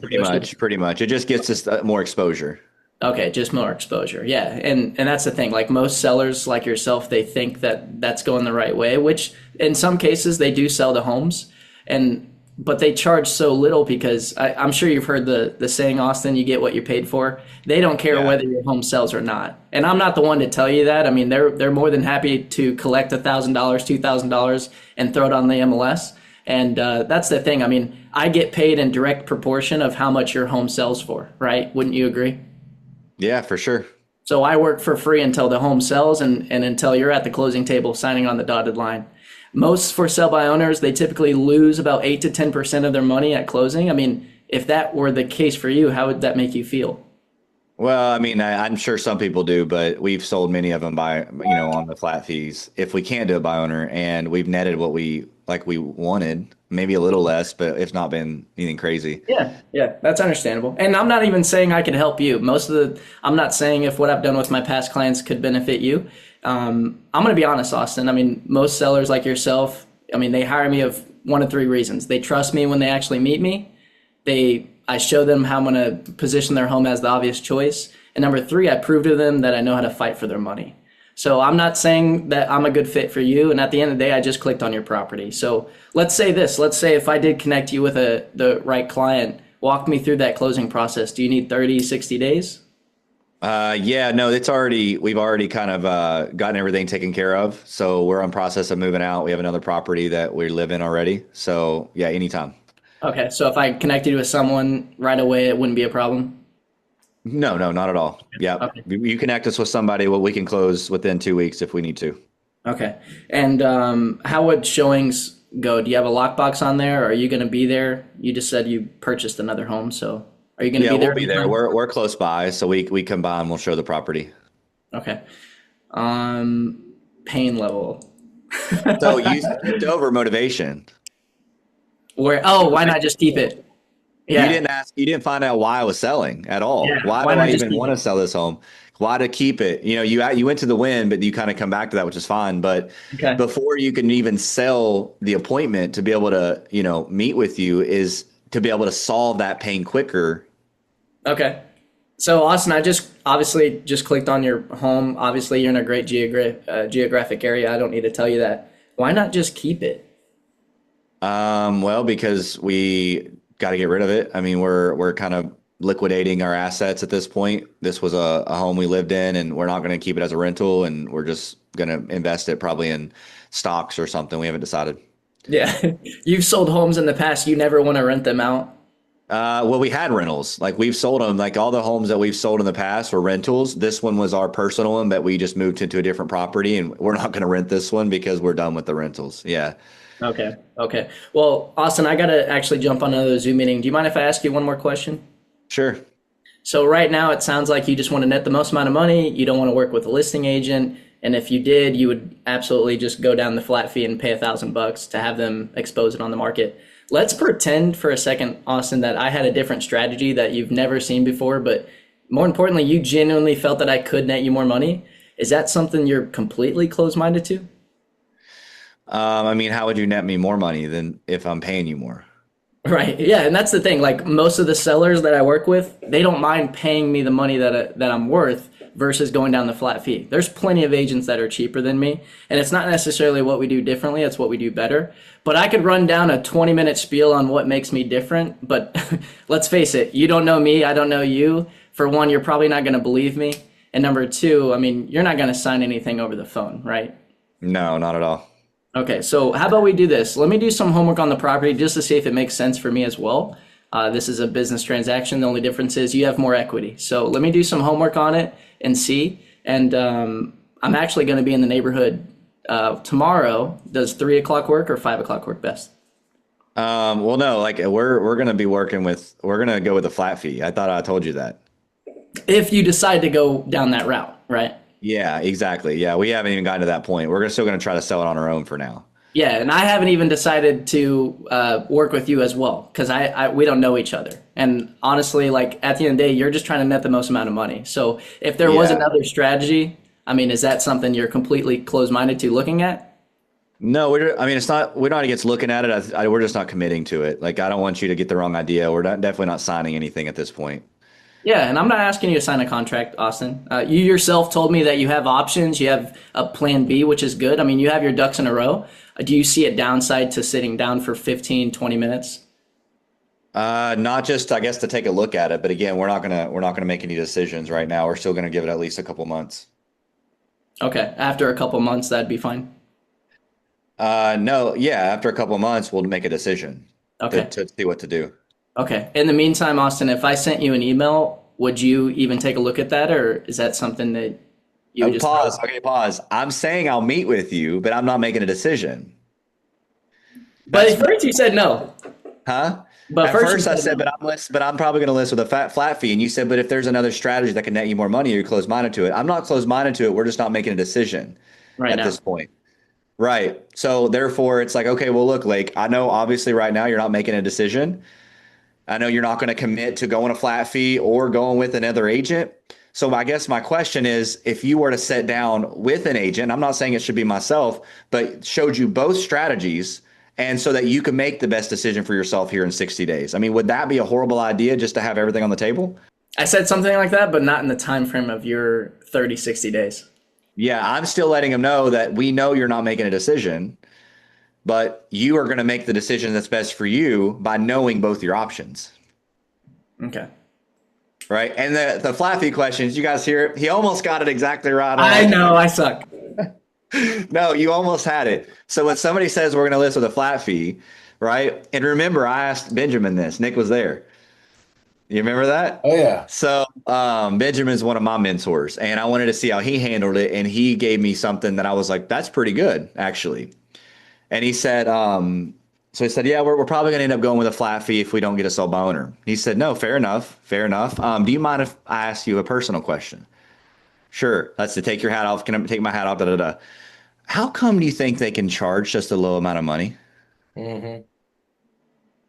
pretty much. It just gets us more exposure.
Okay, just more exposure. Yeah. And that's the thing. Like most sellers like yourself, they think that that's going the right way, which in some cases they do sell the homes, but they charge so little because I'm sure you've heard the saying, Austin, you get what you paid for. They don't care
Yeah.
whether your home sells or not. And I'm not the one to tell you that. I mean, they're more than happy to collect $1,000, $2,000 and throw it on the MLS. And that's the thing. I mean, I get paid in direct proportion of how much your home sells for, right? Wouldn't you agree?
Yeah, for sure.
So I work for free until the home sells and until you're at the closing table signing on the dotted line. Most for sale by owners, they typically lose about 8 to 10% of their money at closing. I mean, if that were the case for you, how would that make you feel?
Well, I mean, I'm sure some people do, but we've sold many of them by, on the flat fees. If we can't do it by owner and we've netted what we wanted, maybe a little less, but it's not been anything crazy.
Yeah, that's understandable. And I'm not even saying I can help you. I'm not saying if what I've done with my past clients could benefit you. I'm going to be honest, Austin. I mean, most sellers like yourself, I mean, they hire me of one of three reasons. They trust me when they actually meet me. I show them how I'm going to position their home as the obvious choice. And number three, I prove to them that I know how to fight for their money. So I'm not saying that I'm a good fit for you. And at the end of the day, I just clicked on your property. So let's say if I did connect you with the right client, walk me through that closing process. Do you need 30, 60 days?
Yeah, no, we've already kind of gotten everything taken care of. So we're on process of moving out. We have another property that we live in already. So yeah, anytime.
Okay. So if I connected you with someone right away, it wouldn't be a problem?
No, not at all. Yeah.
Okay.
You connect us with somebody, well, we can close within 2 weeks if we need to.
Okay. And how would showings go? Do you have a lockbox on there? Or are you going to be there? You just said you purchased another home, so are you going to be there?
We'll be there. We're close by, so we come by and we'll show the property.
Okay. Pain level.
So you skipped over motivation.
Why not just keep it? Yeah.
You didn't find out why I was selling at all.
Yeah,
Why
why
do
not
I
just
even
keep
want to sell this home? Why to keep it? You went to the win, but you kind of come back to that, which is fine. But
Okay.
before you can even sell the appointment to be able to, meet with you is to be able to solve that pain quicker.
Okay. So Austin, I obviously just clicked on your home. Obviously, you're in a great geographic area. I don't need to tell you that. Why not just keep it?
Well, because we got to get rid of it. I mean, we're kind of liquidating our assets at this point. This was a home we lived in, and we're not going to keep it as a rental, and we're just going to invest it probably in stocks or something. We haven't decided.
Yeah. You've sold homes in the past. You never want to rent them out.
Well, we had rentals. Like we've sold them. Like all the homes that we've sold in the past were rentals. This one was our personal one, but we just moved into a different property, and we're not going to rent this one because we're done with the rentals. Yeah.
Okay. Well, Austin, I got to actually jump on another Zoom meeting. Do you mind if I ask you one more question?
Sure.
So right now it sounds like you just want to net the most amount of money. You don't want to work with a listing agent. And if you did, you would absolutely just go down the flat fee and pay $1,000 to have them expose it on the market. Let's pretend for a second, Austin, that I had a different strategy that you've never seen before, but more importantly, you genuinely felt that I could net you more money. Is that something you're completely closed-minded to?
I mean, how would you net me more money than if I'm paying you more?
Right. Yeah, and that's the thing. Like most of the sellers that I work with, they don't mind paying me the money that I'm worth versus going down the flat fee. There's plenty of agents that are cheaper than me, and it's not necessarily what we do differently, it's what we do better. But I could run down a 20-minute spiel on what makes me different, but let's face it, you don't know me, I don't know you. For one, you're probably not going to believe me, and number two, I mean, you're not going to sign anything over the phone, right?
No, not at all.
Okay, so how about we do this? Let me do some homework on the property just to see if it makes sense for me as well. This is a business transaction. The only difference is you have more equity. So let me do some homework on it and see. And I'm actually going to be in the neighborhood tomorrow. Does 3 o'clock work or 5 o'clock work best?
Well, no, like we're gonna be working with we're gonna go with a flat fee. I thought I told you that.
If you decide to go down that route, right?
Yeah, exactly. Yeah, we haven't even gotten to that point. We're still gonna try to sell it on our own for now.
Yeah, and I haven't even decided to work with you as well because we don't know each other. And honestly, like at the end of the day, you're just trying to net the most amount of money. So if there was
Yeah.
another strategy, I mean, is that something you're completely closed-minded to looking at?
No, I mean, we're not against looking at it. We're just not committing to it. Like, I don't want you to get the wrong idea. We're definitely not signing anything at this point.
Yeah, and I'm not asking you to sign a contract, Austin. You yourself told me that you have options. You have a plan B, which is good. I mean, you have your ducks in a row. Do you see a downside to sitting down for 15, 20 minutes?
Not just, I guess, to take a look at it, but again, we're not gonna make any decisions right now. We're still gonna give it at least a couple months.
Okay, after a couple months, that'd be fine.
No, yeah, after a couple months, we'll make a decision
Okay.
to see what to do.
Okay. In the meantime, Austin, if I sent you an email, would you even take a look at that, or is that something that you would just
Pause. Okay, pause. I'm saying I'll meet with you, but I'm not making a decision.
But at first you said no.
Huh?
But
At
first you
first I
said
said,
no.
but I'm probably going to list with a flat fee. And you said, but if there's another strategy that can net you more money, you're closed-minded to it. I'm not closed-minded to it. We're just not making a decision
Right
at
now.
this point. Right. So therefore, it's like, okay, well, look, Lake, I know obviously right now you're not making a decision. I know you're not going to commit to going a flat fee or going with another agent. So I guess my question is, if you were to sit down with an agent, I'm not saying it should be myself, but showed you both strategies and so that you can make the best decision for yourself here in 60 days. I mean, would that be a horrible idea just to have everything on the table?
I said something like that, but not in the time frame of your 30, 60 days.
Yeah, I'm still letting them know that we know you're not making a decision, but you are going to make the decision that's best for you by knowing both your options.
Okay.
Right. And the flat fee questions, you guys hear it? He almost got it exactly right.
I know, I suck.
No, you almost had it. So when somebody says we're going to list with a flat fee, right? And remember, I asked Benjamin this. Nick was there. You remember that?
Oh yeah.
So Benjamin's one of my mentors, and I wanted to see how he handled it. And he gave me something that I was like, that's pretty good, actually. And he said, so he said, yeah, we're probably going to end up going with a flat fee if we don't get a sold by owner. He said, no, fair enough. Fair enough. Do you mind if I ask you a personal question? Sure. That's to take your hat off. Can I take my hat off? Da, da, da. How come do you think they can charge just a low amount of money?
Mm-hmm.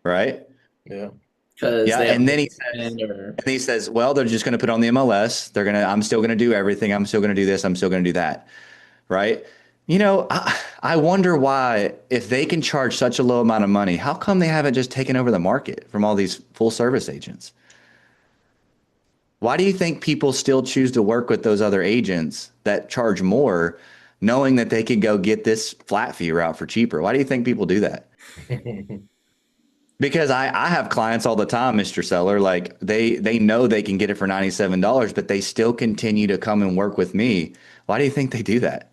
Right?
Yeah.
Because
Yeah. And then he says, well, they're just going to put on the MLS. I'm still going to do everything. I'm still going to do this. I'm still going to do that. Right. You know, I wonder why, if they can charge such a low amount of money, how come they haven't just taken over the market from all these full service agents? Why do you think people still choose to work with those other agents that charge more, knowing that they could go get this flat fee route for cheaper? Why do you think people do that? Because I have clients all the time, Mr. Seller, like they know they can get it for $97, but they still continue to come and work with me. Why do you think they do that?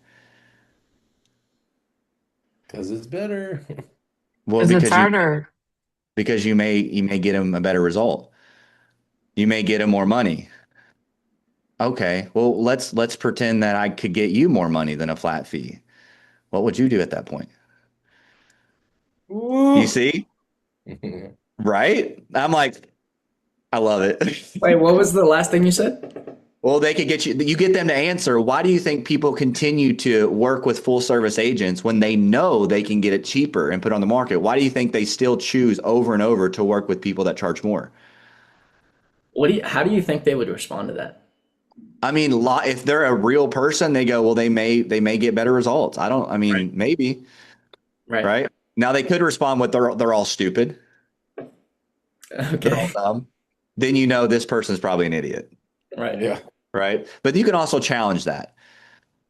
Because it's better.
Well,
Because it's harder.
because you may get them a better result. You may get them more money. Okay, well, let's pretend that I could get you more money than a flat fee. What would you do at that point? You see? Right? I'm like, I love it.
Wait, what was the last thing you said?
Well, they could get you get them to answer. Why do you think people continue to work with full service agents when they know they can get it cheaper and put it on the market? Why do you think they still choose over and over to work with people that charge more?
How do you think they would respond to that?
I mean, if they're a real person, they go, well, they may get better results. I mean, maybe,
Right.
right? Now they could respond with they're all stupid. They're all
Okay.
dumb. Then you know this person's probably an idiot.
Right.
Yeah.
Right. But you can also challenge that.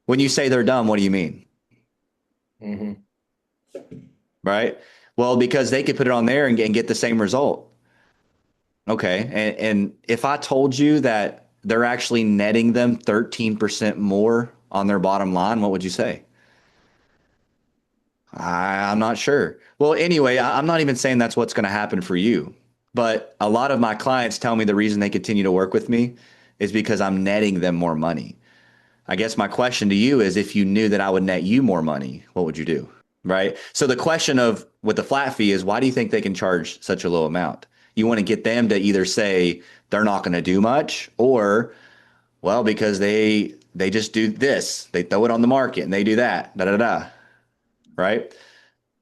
When you say they're dumb, what do you mean?
hmm
Right. Well, because they could put it on there and get the same result. Okay. And if I told you that they're actually netting them 13% more on their bottom line, what would you say? I'm not sure. Well, anyway, I'm not even saying that's what's going to happen for you. But a lot of my clients tell me the reason they continue to work with me is because I'm netting them more money. I guess my question to you is if you knew that I would net you more money, what would you do? Right. So the question of with the flat fee is why do you think they can charge such a low amount? You want to get them to either say they're not going to do much or, well, because they just do this, they throw it on the market and they do that, da da da. Right.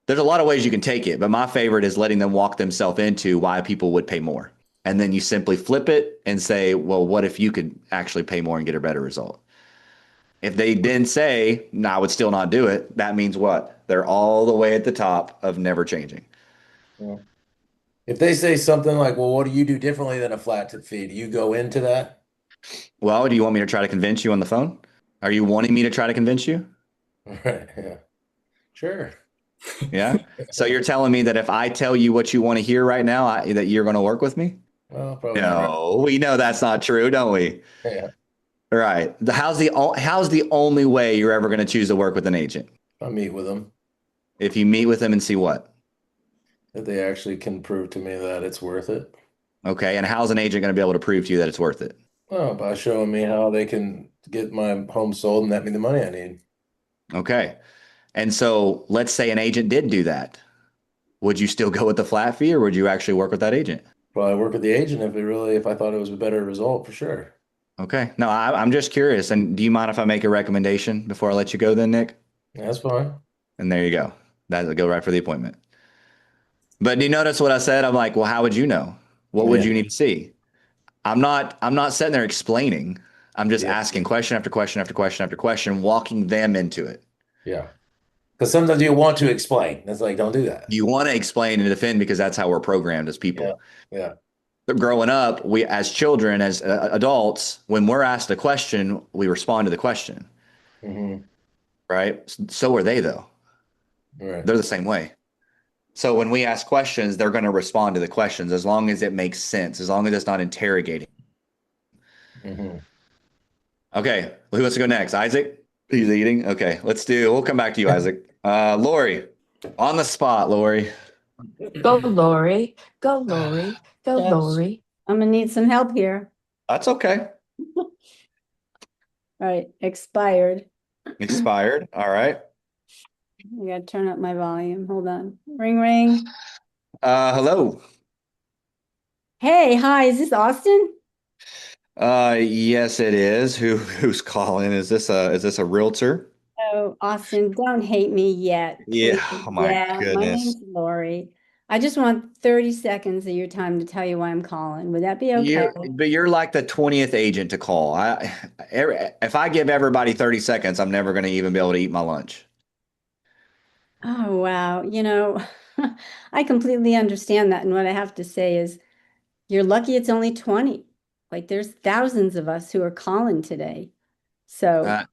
There's a lot of ways you can take it, but my favorite is letting them walk themselves into why people would pay more. And then you simply flip it and say, well, what if you could actually pay more and get a better result? If they then say, no, I would still not do it, that means what? They're all the way at the top of never changing.
Yeah. If they say something like, well, what do you do differently than a flat fee? Do you go into that?
Well, do you want me to try to convince you on the phone? Are you wanting me to try to convince you?
Right. Yeah. Sure.
Yeah. So you're telling me that if I tell you what you want to hear right now, that you're going to work with me?
Well, probably not right.
No, we know that's not true, don't we?
Yeah.
Right. How's the only way you're ever going to choose to work with an agent?
I meet with them.
If you meet with them and see what?
That they actually can prove to me that it's worth it.
Okay. And how's an agent going to be able to prove to you that it's worth it?
Well, by showing me how they can get my home sold and net me the money I need.
Okay. And so let's say an agent did do that. Would you still go with the flat fee or would you actually work with that agent?
Probably work with the agent if I thought it was a better result for sure.
Okay. No, I'm just curious. And do you mind if I make a recommendation before I let you go then, Nick?
That's fine.
And there you go. That'll go right for the appointment. But do you notice what I said? I'm like, well, how would you know? What would
Yeah.
you need to see? I'm not sitting there explaining. I'm just
Yeah.
asking question after question after question after question, walking them into it.
Yeah. Because sometimes you want to explain. It's like, don't do that.
You want to explain and defend because that's how we're programmed as people.
Yeah.
But growing up, we as children, as adults, when we're asked a question, we respond to the question,
hmm
right? So are they though.
Right.
They're the same way. So when we ask questions, they're going to respond to the questions as long as it makes sense, as long as it's not interrogating.
hmm
Okay, who wants to go next? Isaac? He's eating. Okay, we'll come back to you, Isaac. Lori, on the spot, Lori.
Go, Lori. Go, Lori. Go,
Yes.
Lori.
I'm gonna need some help here.
That's okay.
All right, expired.
Expired. All right.
I gotta turn up my volume. Hold on. Ring, ring.
Hello.
Hey, hi, is this Austin?
Yes, it is. Who's calling? Is this a realtor?
Oh, Austin, don't hate me yet.
Yeah.
Please.
Oh my
Yeah, my
goodness.
name's Lori. I just want 30 seconds of your time to tell you why I'm calling. Would that be okay?
But you're like the 20th agent to call. If I give everybody 30 seconds, I'm never going to even be able to eat my lunch.
Oh, wow. I completely understand that. And what I have to say is, you're lucky it's only 20. Like there's thousands of us who are calling today. So
Uh,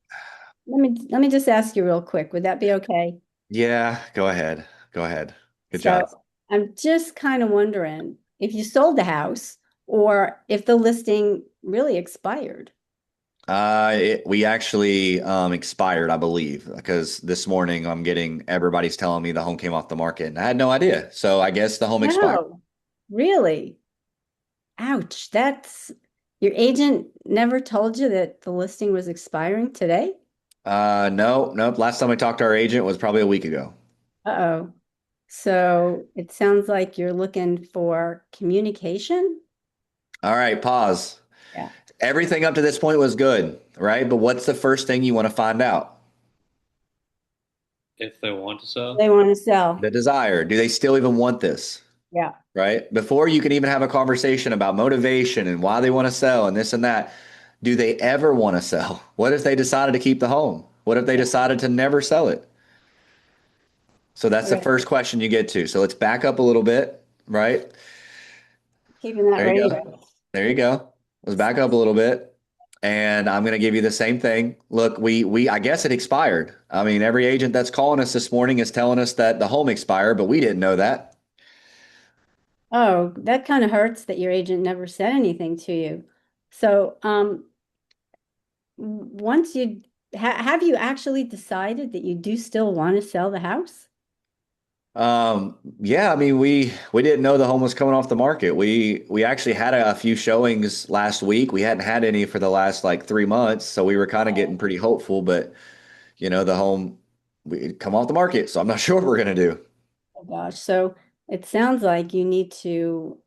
let me just ask you real quick. Would that be okay?
yeah, go ahead. Go ahead. Good
So
job.
I'm just kind of wondering if you sold the house or if the listing really expired.
We actually expired, I believe, because this morning everybody's telling me the home came off the market and I had no idea. So I guess the home expired.
No, really? Ouch. Your agent never told you that the listing was expiring today?
No, nope. Last time I talked to our agent was probably a week ago.
Uh-oh. So it sounds like you're looking for communication?
All right, pause.
Yeah.
Everything up to this point was good, right? But what's the first thing you want to find out?
If they want to sell.
They want to sell.
The desire. Do they still even want this?
Yeah.
Right? Before you can even have a conversation about motivation and why they want to sell and this and that, do they ever want to sell? What if they decided to keep the home? What if they decided to never sell it? So that's the
Right.
first question you get to. So let's back up a little bit, right?
Keeping that
There you
radio.
go. There you go. Let's back up a little bit. And I'm going to give you the same thing. Look, I guess it expired. I mean, every agent that's calling us this morning is telling us that the home expired, but we didn't know that.
Oh, that kind of hurts that your agent never said anything to you. So, once you have you actually decided that you do still want to sell the house?
Yeah, I mean, we didn't know the home was coming off the market. We actually had a few showings last week. We hadn't had any for the last like 3 months, so we were kind of getting pretty hopeful, but the home we come off the market, so I'm not sure what we're gonna do.
Oh gosh, so it sounds like you need to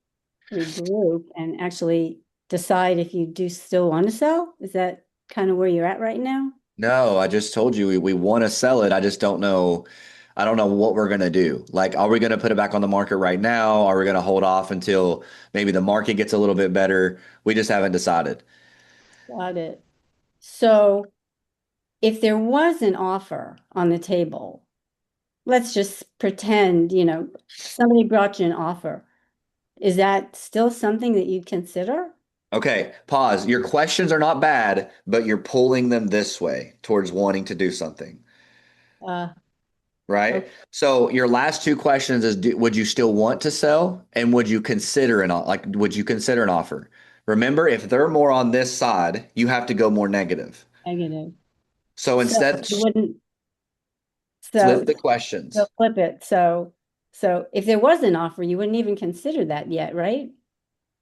regroup and actually decide if you do still want to sell. Is that kind of where you're at right now?
No, I just told you we want to sell it. I just don't know. I don't know what we're gonna do. Like, are we gonna put it back on the market right now? Are we gonna hold off until maybe the market gets a little bit better? We just haven't decided.
Got it. So if there was an offer on the table, let's just pretend, somebody brought you an offer. Is that still something that you'd consider?
Okay, pause. Your questions are not bad, but you're pulling them this way towards wanting to do something,
Uh,
right? So your last two questions is, would you still want to sell, and would you consider would you consider an offer? Remember, if they're more on this side, you have to go more negative.
negative.
So
So
instead,
you wouldn't,
flip
so
the questions.
flip it. So if there was an offer, you wouldn't even consider that yet, right?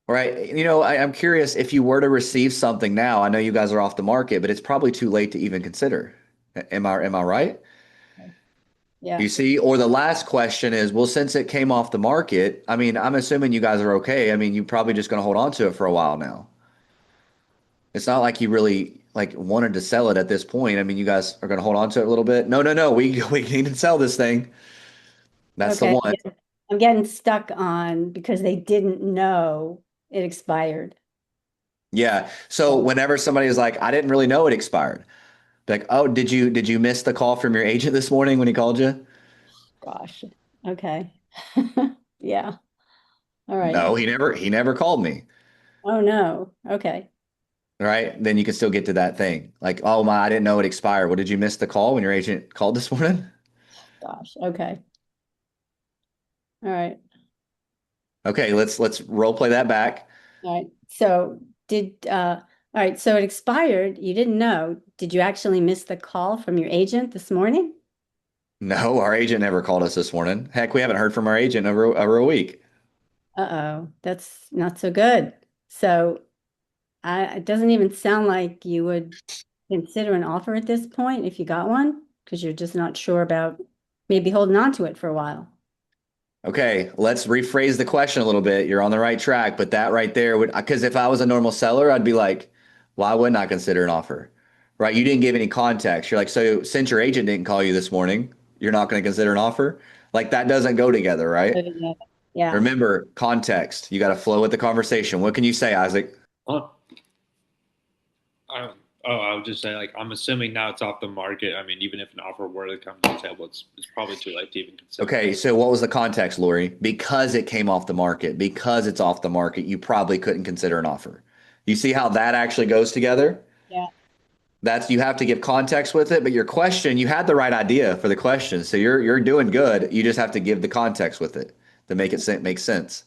Right. I'm curious if you were to receive something now. I know you guys are off the market, but it's probably too late to even consider. Am I right?
Yeah.
You see, or the last question is, well, since it came off the market, I mean, I'm assuming you guys are okay. I mean, you're probably just going to hold on to it for a while now. It's not like you really like wanted to sell it at this point. I mean, you guys are going to hold on to it a little bit. No, no, no. We need to sell this thing. That's the
Okay.
one.
I'm getting stuck on because they didn't know it expired.
Yeah. So whenever somebody is like, I didn't really know it expired. Like, oh, did you miss the call from your agent this morning when he called you?
Gosh. Okay. Yeah. All right.
No, he never called me.
Oh no. Okay.
Right? Then you can still get to that thing. Like, oh my, I didn't know it expired. Well, did you miss the call when your agent called this morning?
Gosh. Okay. All right.
Okay, let's role play that back.
All right. So all right, so it expired. You didn't know. Did you actually miss the call from your agent this morning?
No, our agent never called us this morning. Heck, we haven't heard from our agent over a week.
Uh-oh, that's not so good. So it doesn't even sound like you would consider an offer at this point if you got one, because you're just not sure about maybe holding on to it for a while.
Okay, let's rephrase the question a little bit. You're on the right track, but that right there would, because if I was a normal seller, I'd be like, why wouldn't I consider an offer? Right? You didn't give any context. You're like, so since your agent didn't call you this morning, you're not going to consider an offer? Like that doesn't go together, right?
Yeah.
Remember, context. You got to flow with the conversation. What can you say, Isaac?
Huh? I would just say, like, I'm assuming now it's off the market. I mean, even if an offer were to come to the table, it's probably too late to even consider.
Okay, so what was the context, Lori? Because it came off the market, because it's off the market, you probably couldn't consider an offer. You see how that actually goes together?
Yeah.
You have to give context with it, but your question, you had the right idea for the question. So you're doing good. You just have to give the context with it to make it make sense.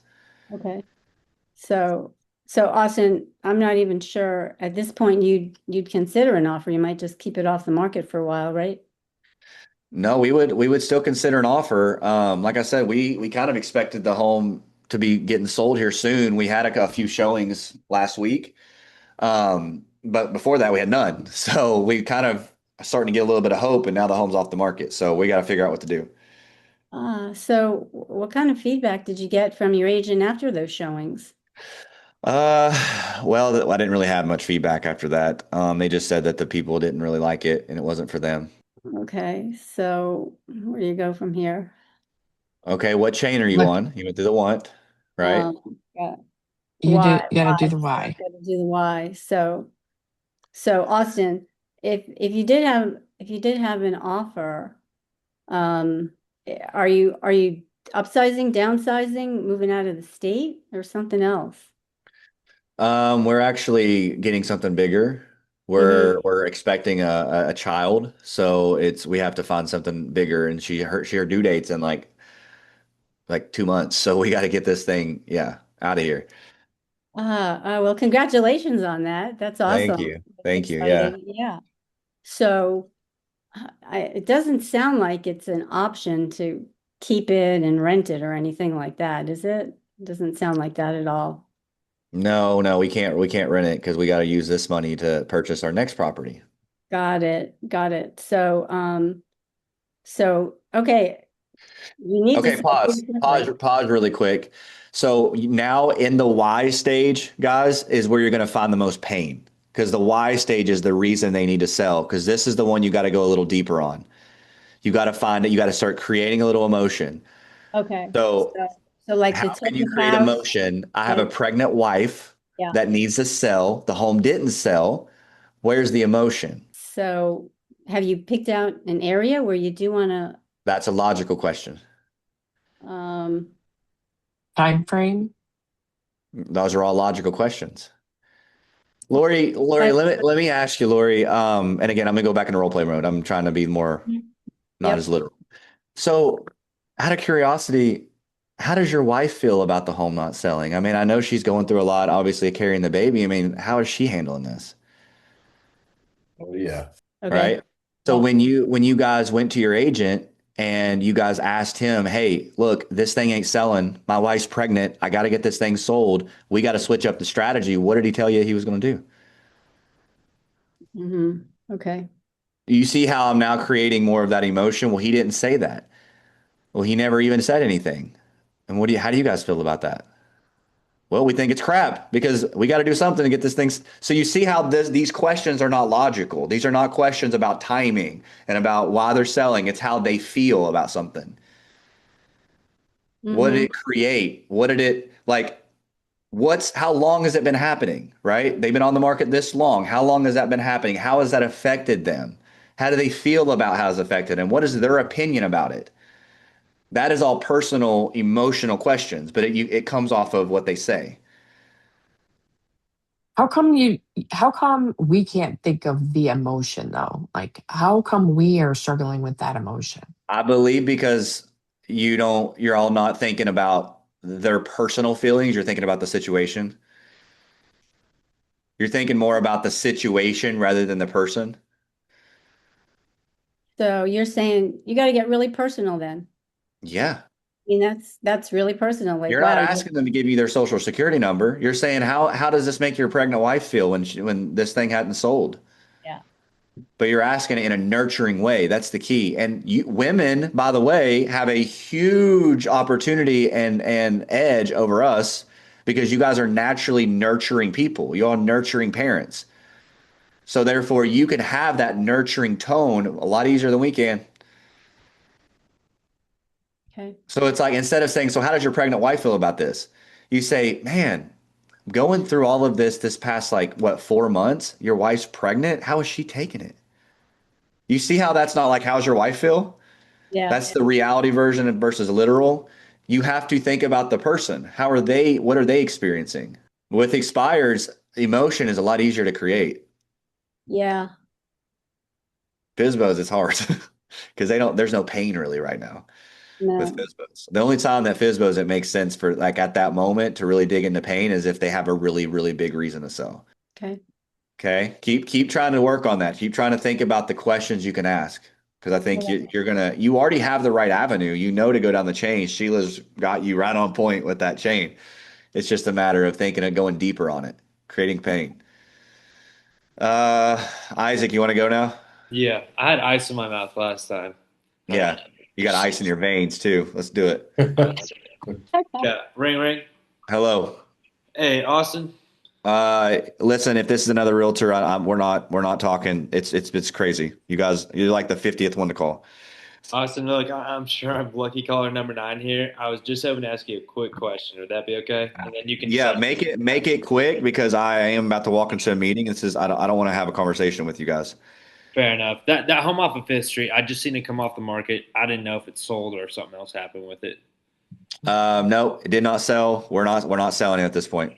Okay. So Austin, I'm not even sure at this point you'd consider an offer. You might just keep it off the market for a while, right?
No, we would still consider an offer. Like I said, we kind of expected the home to be getting sold here soon. We had a few showings last week. But before that we had none. So we kind of starting to get a little bit of hope, and now the home's off the market. So we got to figure out what to do.
So what kind of feedback did you get from your agent after those showings?
Well, I didn't really have much feedback after that. They just said that the people didn't really like it and it wasn't for them.
Okay, so where do you go from here?
Okay, what chain are you
What
on? You went to the want, right?
Yeah,
you do?
why?
You got to do the
So
why.
gotta do the why. So Austin, if you did have an offer, are you upsizing, downsizing, moving out of the state, or something else?
We're actually getting something bigger.
Mm-hmm.
We're expecting a child, so we have to find something bigger, and her due date's in like 2 months, so we got to get this thing, yeah, out of here.
Well, congratulations on that. That's
Thank
awesome.
you,
That's
thank you. Yeah,
exciting. Yeah. So it doesn't sound like it's an option to keep it and rent it or anything like that, is it? Doesn't sound like that at all.
no, no, we can't rent it because we got to use this money to purchase our next property.
Got it. Got it. So okay, you need to
Okay,
say
pause,
pretty quickly.
pause really quick. So now in the why stage, guys, is where you're going to find the most pain because the why stage is the reason they need to sell because this is the one you got to go a little deeper on. You got to find it. You got to start creating a little emotion.
Okay.
So
So like
how
the
can you
tilt
create
house.
emotion? I have a
Okay.
pregnant wife
Yeah.
that needs to sell. The home didn't sell. Where's the emotion?
So have you picked out an area where you do want
That's a logical question.
to
Time frame.
Those are all logical questions. Lori, let me ask you, Lori. And again, I'm gonna go back into role play mode. I'm trying to be more not
Yep.
as literal. So, out of curiosity, how does your wife feel about the home not selling? I mean, I know she's going through a lot, obviously carrying the baby. I mean, how is she handling this?
Oh yeah.
Okay.
Right? So
Yeah.
when you guys went to your agent and you guys asked him, "Hey, look, this thing ain't selling. My wife's pregnant. I got to get this thing sold. We got to switch up the strategy." What did he tell you he was going to do?
Okay.
You see how I'm now creating more of that emotion? Well, he didn't say that. Well, he never even said anything. And how do you guys feel about that? Well, we think it's crap because we got to do something to get this thing. So you see how these questions are not logical. These are not questions about timing and about why they're selling. It's how they feel about something. What did
Mm-hmm.
it create? What did it like? How long has it been happening? Right? They've been on the market this long. How long has that been happening? How has that affected them? How do they feel about how it's affected? And what is their opinion about it? That is all personal, emotional questions, but it comes off of what they say.
How come you? How come we can't think of the emotion though? Like, how come we are struggling with that emotion?
I believe because you're all not thinking about their personal feelings, you're thinking about the situation. You're thinking more about the situation rather than the person.
So you're saying you got to get really personal then.
Yeah.
I mean, that's really personal. Like,
You're not
wow,
asking them to give you their social security number. You're saying how does this make your pregnant wife feel when this thing hadn't sold?
yeah.
But you're asking it in a nurturing way. That's the key. And women, by the way, have a huge opportunity and edge over us because you guys are naturally nurturing people. You're all nurturing parents. So therefore, you can have that nurturing tone a lot easier than we can.
Okay.
So it's like instead of saying, "So how does your pregnant wife feel about this?" You say, "Man, going through all of this past like what 4 months, your wife's pregnant. How is she taking it?" You see how that's not like, "How's your wife feel?"
Yeah.
That's the reality version versus literal. You have to think about the person. What are they experiencing? With expires, emotion is a lot easier to create.
Yeah.
FSBOs, it's hard because there's no pain really right now with
No.
FSBOs. The only time that FSBOs, it makes sense for like at that moment to really dig into pain is if they have a really, really big reason to sell.
Okay.
Okay. Keep trying to work on that. Keep trying to think about the questions you can ask. Because I think you already have the right avenue. You know to go down the chain. Sheila's got you right on point with that chain. It's just a matter of thinking and going deeper on it, creating pain. Isaac, you want to go now?
Yeah, I had ice in my mouth last time.
Yeah. You got ice in your veins too. Let's do it.
Yeah, ring ring.
Hello.
Hey, Austin.
Listen, if this is another realtor, we're not talking. It's crazy. You guys, you're like the 50th one to call.
Austin, look, I'm sure I'm lucky caller number 9 here. I was just hoping to ask you a quick question. Would that be okay? And then you can
Yeah,
decide.
make it quick because I am about to walk into a meeting. This is I don't want to have a conversation with you guys.
Fair enough. That home off of Fifth Street, I just seen it come off the market. I didn't know if it sold or if something else happened with it.
No, it did not sell. We're not selling it at this point.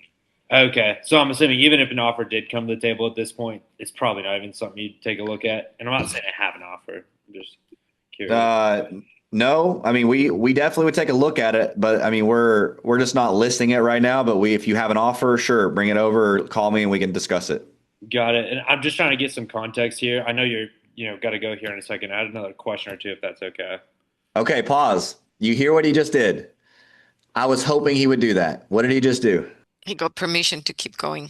Okay, so I'm assuming even if an offer did come to the table at this point, it's probably not even something you'd take a look at. And I'm not saying I have an offer. I'm just curious.
No, I mean we definitely would take a look at it, but I mean we're just not listing it right now. But if you have an offer, sure, bring it over, call me, and we can discuss it.
Got it. And I'm just trying to get some context here. I know you're got to go here in a second. I had another question or two, if that's okay.
Okay, pause. You hear what he just did? I was hoping he would do that. What did he just do?
He got permission to keep going.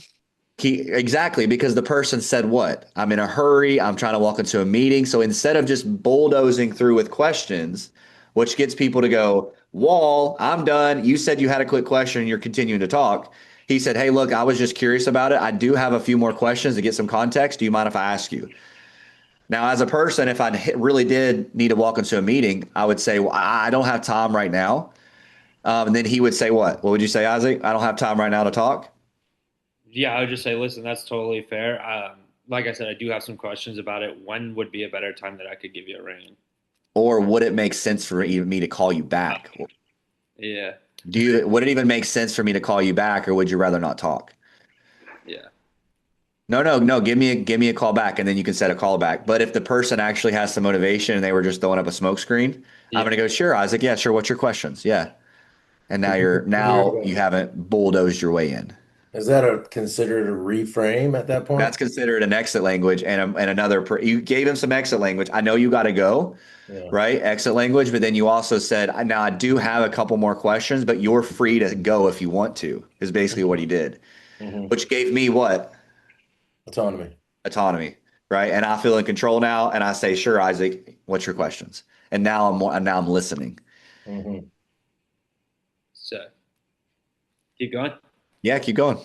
Exactly, because the person said what? I'm in a hurry. I'm trying to walk into a meeting. So instead of just bulldozing through with questions, which gets people to go, Wall, I'm done. You said you had a quick question and you're continuing to talk. He said, hey, look, I was just curious about it. I do have a few more questions to get some context. Do you mind if I ask you? Now, as a person, if I really did need to walk into a meeting, I would say, well, I don't have time right now. And then he would say, what? What would you say, Isaac? I don't have time right now to talk.
Yeah, I would just say, listen, that's totally fair. Like I said, I do have some questions about it. When would be a better time that I could give you a ring?
Or would it make sense for me to call you back?
Yeah,
Would it even make sense for me to call you back, or would you rather not talk?
yeah.
No. Give me a call back, and then you can set a call back. But if the person actually has some motivation and they were just throwing up a smoke screen,
Yeah.
I'm gonna go, sure, Isaac. Yeah, sure. What's your questions? Yeah. And now you haven't bulldozed your way in.
Is that considered a reframe at that point?
That's considered an exit language, and you gave him some exit language. I know you got to go,
Yeah.
right? Exit language, but then you also said, now I do have a couple more questions, but you're free to go if you want to. Is basically what he did, which gave me what? Autonomy, right? And I feel in control now, and I say, sure, Isaac, what's your questions? And now I'm listening.
Mm-hmm.
So, keep going.
Yeah, keep going.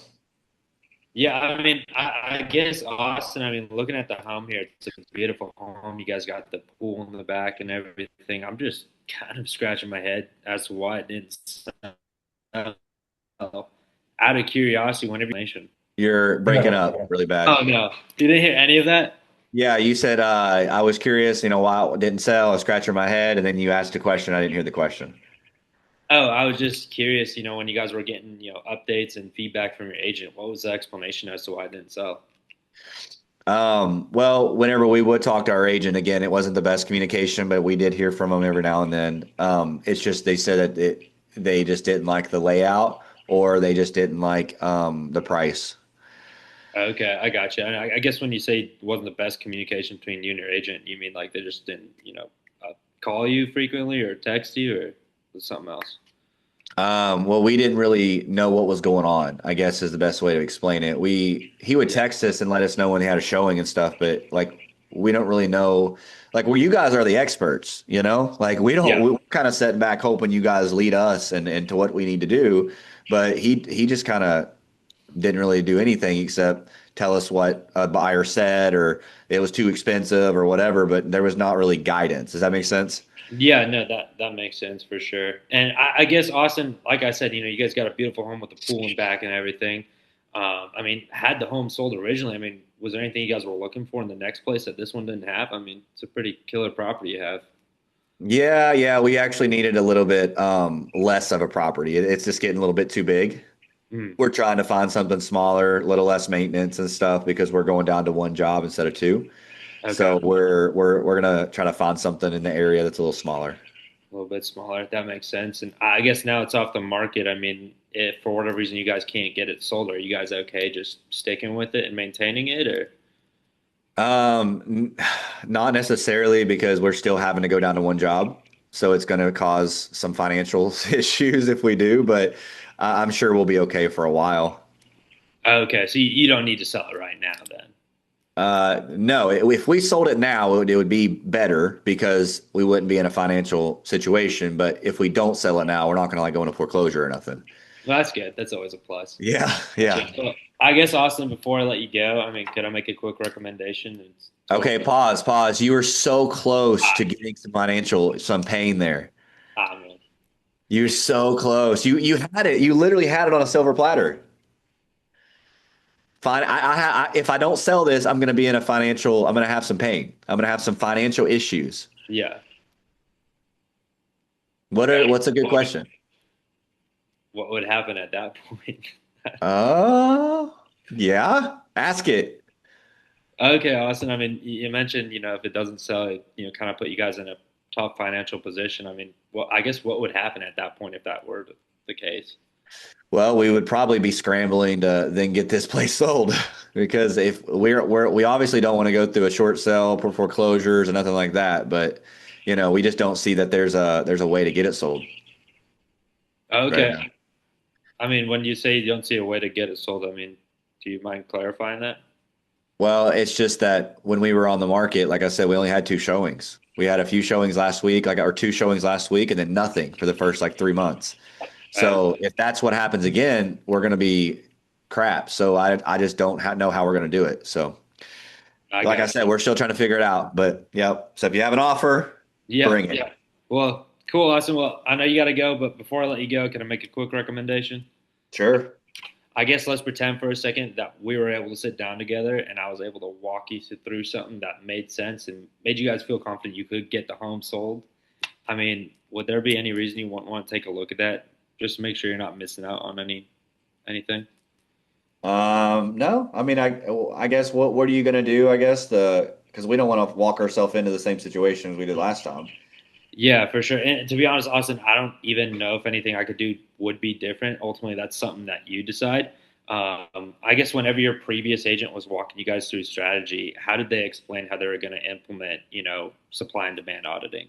Yeah, I mean, I guess Austin, I mean, looking at the home here, it's a beautiful home. You guys got the pool in the back and everything. I'm just kind of scratching my head as to why it didn't sell. Out of curiosity, whenever you mentioned.
You're breaking up really bad.
Oh, no. You didn't hear any of that?
Yeah, you said I was curious, why it didn't sell. I was scratching my head, and then you asked a question. I didn't hear the question.
Oh, I was just curious, when you guys were getting, updates and feedback from your agent, what was the explanation as to why it didn't sell?
Well, whenever we would talk to our agent, again, it wasn't the best communication, but we did hear from them every now and then. It's just they said that they just didn't like the layout, or they just didn't like the price.
Okay, I got you. I guess when you say it wasn't the best communication between you and your agent, you mean like they just didn't, call you frequently or text you, or was it something else?
Well, we didn't really know what was going on, I guess is the best way to explain it. He would text us and let us know when they had a showing and stuff, but we don't really know, you guys are the experts, we don't,
Yeah.
we're kind of sitting back hoping you guys lead us and to what we need to do. But he just kind of didn't really do anything except tell us what a buyer said, or it was too expensive or whatever, but there was not really guidance. Does that make sense?
Yeah, no, that makes sense for sure. And I guess Austin, like I said, you guys got a beautiful home with the pool and back and everything. I mean, had the home sold originally, I mean, was there anything you guys were looking for in the next place that this one didn't have? I mean, it's a pretty killer property you have.
Yeah, we actually needed a little bit less of a property. It's just getting a little bit too big.
Mm.
We're trying to find something smaller, a little less maintenance and stuff, because we're going down to one job instead of two.
Okay.
So we're gonna try to find something in the area that's a little smaller.
A little bit smaller. That makes sense. And I guess now it's off the market. I mean, if for whatever reason you guys can't get it sold, are you guys okay just sticking with it and maintaining it, or?
Not necessarily, because we're still having to go down to one job. So it's going to cause some financial issues if we do, but I'm sure we'll be okay for a while.
Okay, so you don't need to sell it right now then.
No, if we sold it now, it would be better because we wouldn't be in a financial situation. But if we don't sell it now, we're not going to go into foreclosure or nothing.
Well, that's good. That's always a plus.
Yeah, yeah.
Well, I guess, Austin, before I let you go, I mean, could I make a quick recommendation?
Okay, pause. You were so close to getting some pain there.
Man.
You're so close. You had it. You literally had it on a silver platter. Fine. If I don't sell this, I'm going to be in I'm going to have some pain. I'm going to have some financial issues.
Yeah.
What's a good question?
What would happen at that point?
Yeah. Ask it.
Okay, Austin. I mean, you mentioned, if it doesn't sell, it, kind of put you guys in a tough financial position. I mean, well, I guess what would happen at that point if that were the case?
Well, we would probably be scrambling to then get this place sold because if we obviously don't want to go through a short sale for foreclosures or nothing like that, but we just don't see that there's a way to get it sold.
Okay.
Right.
I mean, when you say you don't see a way to get it sold, I mean, do you mind clarifying that?
Well, it's just that when we were on the market, like I said, we only had 2 showings. We had a few showings last week, or 2 showings last week, and then nothing for the first 3 months. So if that's what happens again, we're going to be crap. So I just don't know how we're going to do it. So like I said, we're still trying to figure it out. But yep. So if you have an offer, bring it.
Yeah. Well, cool, Austin. Well, I know you got to go, but before I let you go, can I make a quick recommendation?
Sure.
I guess let's pretend for a second that we were able to sit down together and I was able to walk you through something that made sense and made you guys feel confident you could get the home sold. I mean, would there be any reason you want to take a look at that? Just to make sure you're not missing out on anything.
No, I mean, I guess what are you going to do? I guess because we don't want to walk ourselves into the same situation as we did last time.
Yeah, for sure. And to be honest, Austin, I don't even know if anything I could do would be different. Ultimately, that's something that you decide. I guess whenever your previous agent was walking you guys through strategy, how did they explain how they were going to implement, supply and demand auditing?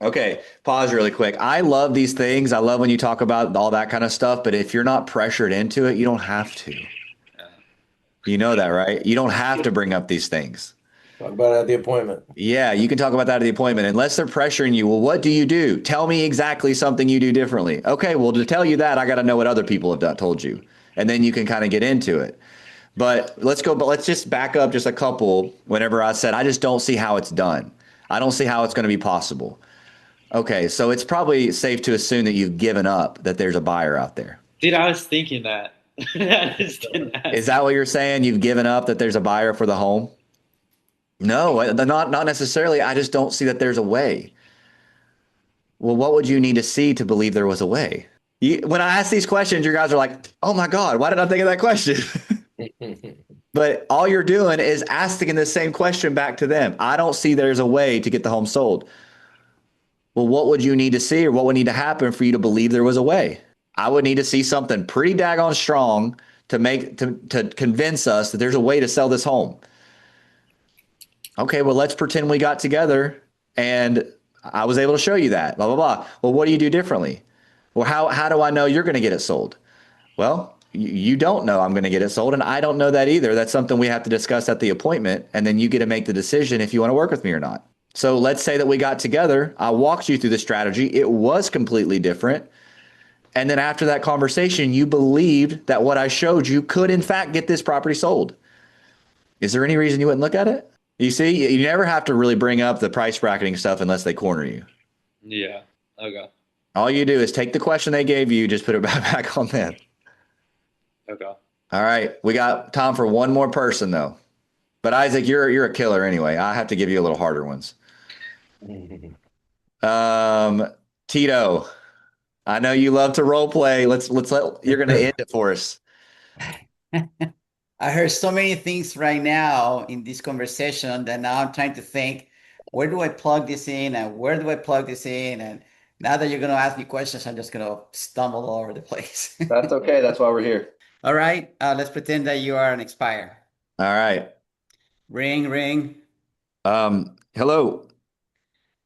Okay, pause really quick. I love these things. I love when you talk about all that kind of stuff, but if you're not pressured into it, you don't have to. You know that, right? You don't have to bring up these things.
Talk about it at the appointment.
Yeah, you can talk about that at the appointment unless they're pressuring you. Well, what do you do? Tell me exactly something you do differently. Okay, well, to tell you that, I got to know what other people have told you. And then you can kind of get into it. But let's just back up just a couple whenever I said, I just don't see how it's done. I don't see how it's going to be possible. Okay, so it's probably safe to assume that you've given up that there's a buyer out there.
Dude, I was thinking that.
Is that what you're saying? You've given up that there's a buyer for the home? No, not necessarily. I just don't see that there's a way. Well, what would you need to see to believe there was a way? When I ask these questions, you guys are like, oh my God, why did I think of that question? But all you're doing is asking the same question back to them. I don't see there's a way to get the home sold. Well, what would you need to see or what would need to happen for you to believe there was a way? I would need to see something pretty daggone strong to convince us that there's a way to sell this home. Okay, well, let's pretend we got together and I was able to show you that, blah, blah, blah. Well, what do you do differently? Well, how do I know you're going to get it sold? Well, you don't know I'm going to get it sold, and I don't know that either. That's something we have to discuss at the appointment, and then you get to make the decision if you want to work with me or not. So let's say that we got together. I walked you through the strategy. It was completely different. And then after that conversation, you believed that what I showed you could, in fact, get this property sold. Is there any reason you wouldn't look at it? You see, you never have to really bring up the price bracketing stuff unless they corner you.
Yeah. Okay.
All you do is take the question they gave you, just put it back on them.
Okay.
All right. We got time for one more person, though. But Isaac, you're a killer anyway. I have to give you a little harder ones. Tito, I know you love to role play. You're going to end it for us.
I heard so many things right now in this conversation that now I'm trying to think, where do I plug this in and where do I plug this in? And now that you're going to ask me questions, I'm just going to stumble all over the place.
That's okay. That's why we're here.
All right. Let's pretend that you are an expire.
All right.
Ring, ring.
Hello.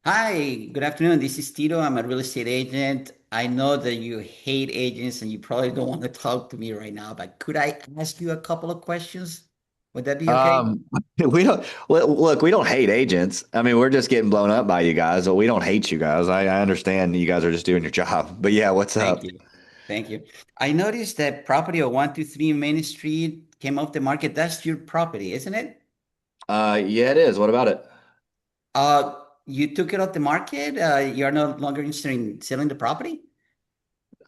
Hi, good afternoon. This is Tito. I'm a real estate agent. I know that you hate agents and you probably don't want to talk to me right now, but could I ask you a couple of questions? Would that be okay?
We don't look, we don't hate agents. I mean, we're just getting blown up by you guys, but we don't hate you guys. I understand you guys are just doing your job. But yeah, what's up?
Thank you. Thank you. I noticed that property of 123 Main Street came off the market. That's your property, isn't it?
Yeah, it is. What about it?
You took it off the market. You're no longer interested in selling the property?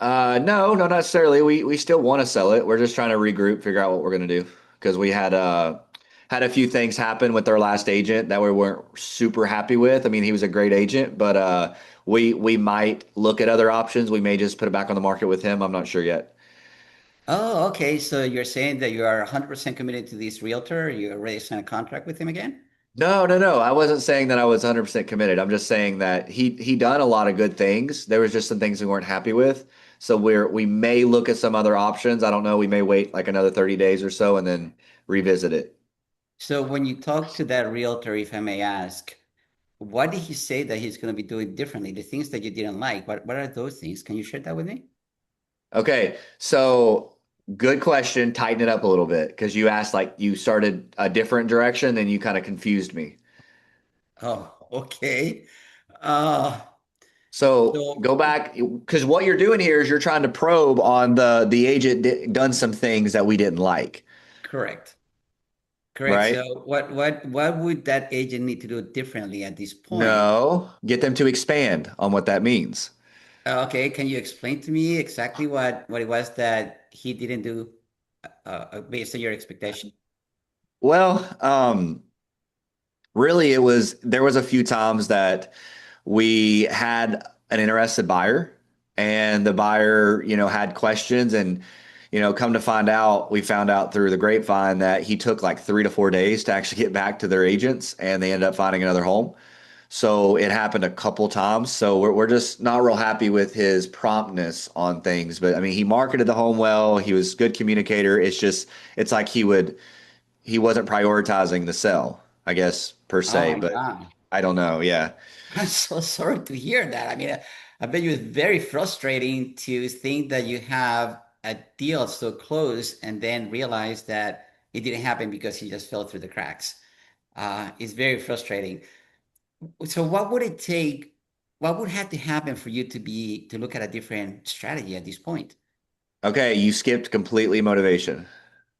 No, not necessarily. We still want to sell it. We're just trying to regroup, figure out what we're gonna do because we had a few things happen with our last agent that we weren't super happy with. I mean, he was a great agent, but we might look at other options. We may just put it back on the market with him. I'm not sure yet.
Oh, okay. So you're saying that you are 100% committed to this realtor. You already signed a contract with him again?
No, no, no. I wasn't saying that I was 100% committed. I'm just saying that he done a lot of good things. There was just some things we weren't happy with. So we may look at some other options. I don't know. We may wait like another 30 days or so and then revisit it.
So when you talk to that realtor, if I may ask, what did he say that he's going to be doing differently? The things that you didn't like, what are those things? Can you share that with me?
Okay, so good question. Tighten it up a little bit because you asked like you started a different direction and you kind of confused me.
Oh, okay. Uh,
So
so
go back because what you're doing here is you're trying to probe on the agent done some things that we didn't like,
correct. Correct.
right?
So what would that agent need to do differently at this point?
No, get them to expand on what that means.
Okay, can you explain to me exactly what it was that he didn't do based on your expectation?
Well, really, there was a few times that we had an interested buyer, and the buyer, had questions, and come to find out, we found out through the grapevine that he took like 3 to 4 days to actually get back to their agents, and they ended up finding another home. So it happened a couple times. So we're just not real happy with his promptness on things. But I mean, he marketed the home well. He was a good communicator. It's like he wasn't prioritizing the sell, I guess, per
Oh
se,
my
but
God.
I don't know. Yeah.
I'm so sorry to hear that. I mean, I bet you it's very frustrating to think that you have a deal so close and then realize that it didn't happen because he just fell through the cracks. It's very frustrating. So what would it take? What would have to happen for you to look at a different strategy at this point?
Okay. You skipped completely motivation.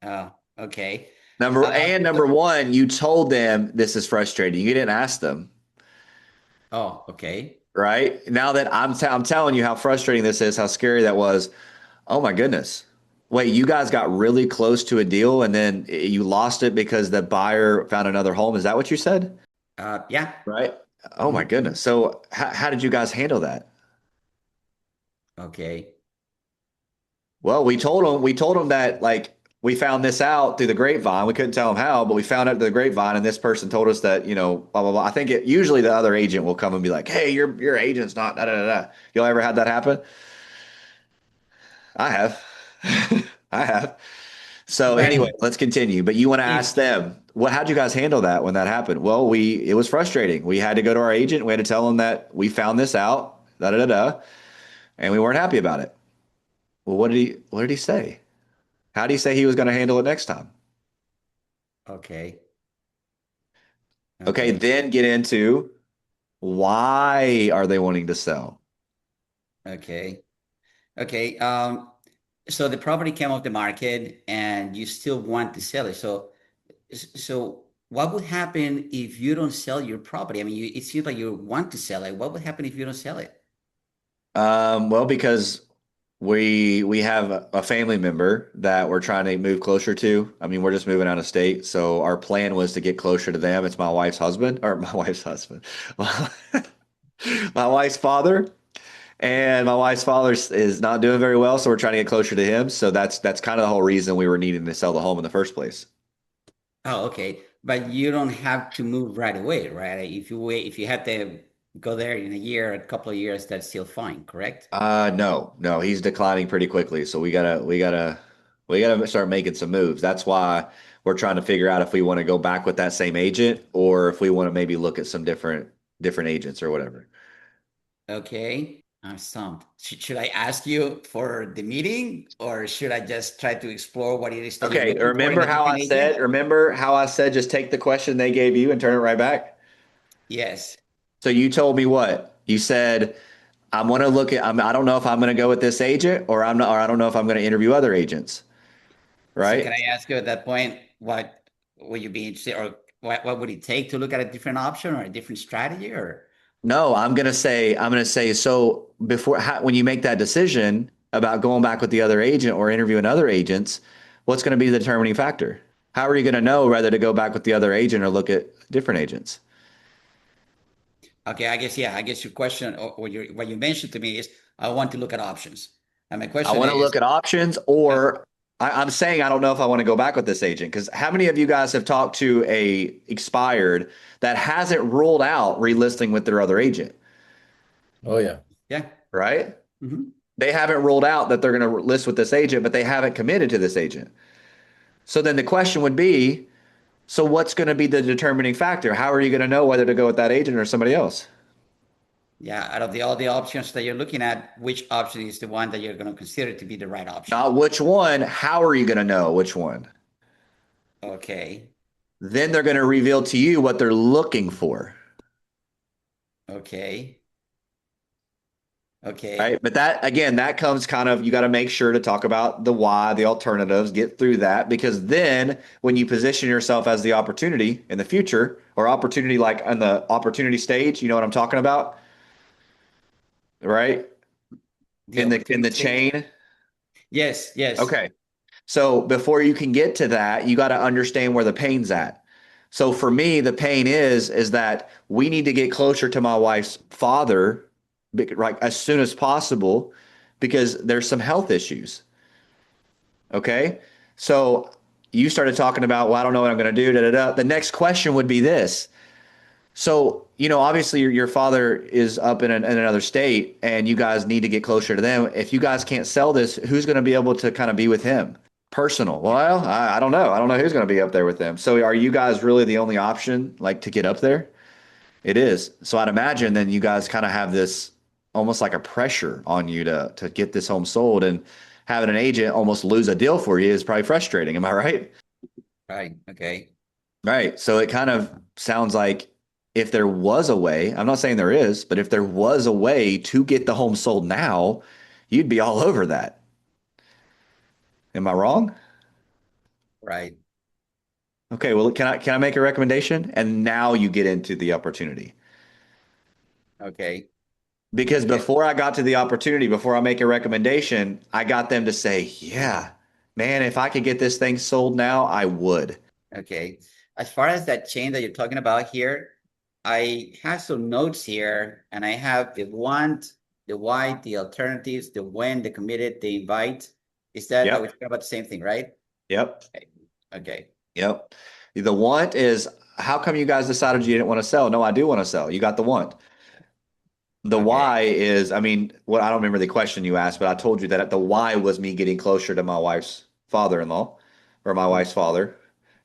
Oh, okay.
Number
So,
one, you told them this is frustrating. You didn't ask them,
oh, okay.
right? Now that I'm telling you how frustrating this is, how scary that was. Oh my goodness. Wait, you guys got really close to a deal and then you lost it because the buyer found another home. Is that what you said?
Yeah.
Right. Oh my
Mhm.
goodness. So how did you guys handle that?
Okay.
Well, we told him that like we found this out through the grapevine. We couldn't tell him how, but we found out through the grapevine, and this person told us that blah blah blah. I think usually the other agent will come and be like, "Hey, your agent's not da da da da." Y'all ever had that happen? I have. I have. So anyway,
But
let's continue. But you want to
if
ask them, how'd you guys handle that when that happened? Well, it was frustrating. We had to go to our agent. We had to tell them that we found this out, da da da da, and we weren't happy about it. Well, what did he say? How did he say he was going to handle it next time?
okay.
Okay,
Okay.
then get into why are they wanting to sell?
Okay. Okay. So the property came off the market and you still want to sell it. So what would happen if you don't sell your property? I mean, it seems like you want to sell it. What would happen if you don't sell it?
Well, because we have a family member that we're trying to move closer to. I mean, we're just moving out of state, so our plan was to get closer to them. It's my wife's husband, or my wife's husband, my wife's father, and my wife's father is not doing very well, so we're trying to get closer to him. So that's kind of the whole reason we were needing to sell the home in the first place.
Oh, okay. But you don't have to move right away, right? If you wait, if you have to go there in a year, a couple of years, that's still fine, correct?
No, no, he's declining pretty quickly. So we gotta start making some moves. That's why we're trying to figure out if we want to go back with that same agent or if we want to maybe look at some different agents or whatever.
Okay. I'm stumped. Should I ask you for the meeting or should I just try to explore what it is that you're
Okay,
looking for in a different agent?
remember how I said just take the question they gave you and turn it right back?
Yes.
So you told me what? You said I'm going to look at, I don't know if I'm going to go with this agent or I'm not, or I don't know if I'm going to interview other agents.
So
Right?
can I ask you at that point, what would you be interested, or what would it take to look at a different option or a different strategy, or?
No, I'm going to say, so before, when you make that decision about going back with the other agent or interviewing other agents, what's going to be the determining factor? How are you going to know whether to go back with the other agent or look at different agents?
Okay, I guess your question, or what you mentioned to me is, I want to look at options. And my
I
question
want to
is,
look at options, or I'm saying I don't know if I want to go back with this agent, because how many of you guys have talked to a expired that hasn't ruled out relisting with their other agent?
Oh yeah.
yeah.
Right?
Mhm.
They haven't ruled out that they're going to list with this agent, but they haven't committed to this agent. So then the question would be, so what's going to be the determining factor? How are you going to know whether to go with that agent or somebody else?
Yeah, out of all the options that you're looking at, which option is the one that you're going to consider to be the right option?
Not which one. How are you going to know which one?
Okay.
Then they're going to reveal to you what they're looking for.
Okay. Okay.
Right. But that, again, that comes kind of, you got to make sure to talk about the why, the alternatives, get through that, because then when you position yourself as the opportunity in the future, or opportunity like on the opportunity stage, you know what I'm talking about? Right?
The
In the
opportunity stage?
chain.
Yes, yes.
Okay. So before you can get to that, you got to understand where the pain's at. So for me, the pain is that we need to get closer to my wife's father, right, as soon as possible, because there's some health issues. Okay. So you started talking about, well, I don't know what I'm going to do. Da, da, da. The next question would be this. So, obviously your father is up in another state and you guys need to get closer to them. If you guys can't sell this, who's going to be able to kind of be with him? Personal. Well, I don't know. I don't know who's going to be up there with them. So are you guys really the only option, like, to get up there? It is. So I'd imagine then you guys kind of have this almost like a pressure on you to get this home sold, and having an agent almost lose a deal for you is probably frustrating. Am I right?
Right. Okay.
Right. So it kind of sounds like if there was a way, I'm not saying there is, but if there was a way to get the home sold now, you'd be all over that. Am I wrong?
Right.
Okay, well, can I make a recommendation? And now you get into the opportunity.
Okay.
Because
Okay.
before I got to the opportunity, before I make a recommendation, I got them to say, yeah, man, if I could get this thing sold now, I would.
Okay. As far as that chain that you're talking about here, I have some notes here, and I have the want, the why, the alternatives, the when, the committed, the invite. Is that
Yep.
we're talking about the same thing, right?
Yep.
Okay. Okay.
Yep. The want is, how come you guys decided you didn't want to sell? No, I do want to sell. You got the want. The
Okay.
why is, I mean, what, I don't remember the question you asked, but I told you that the why was me getting closer to my wife's father-in-law or my wife's father,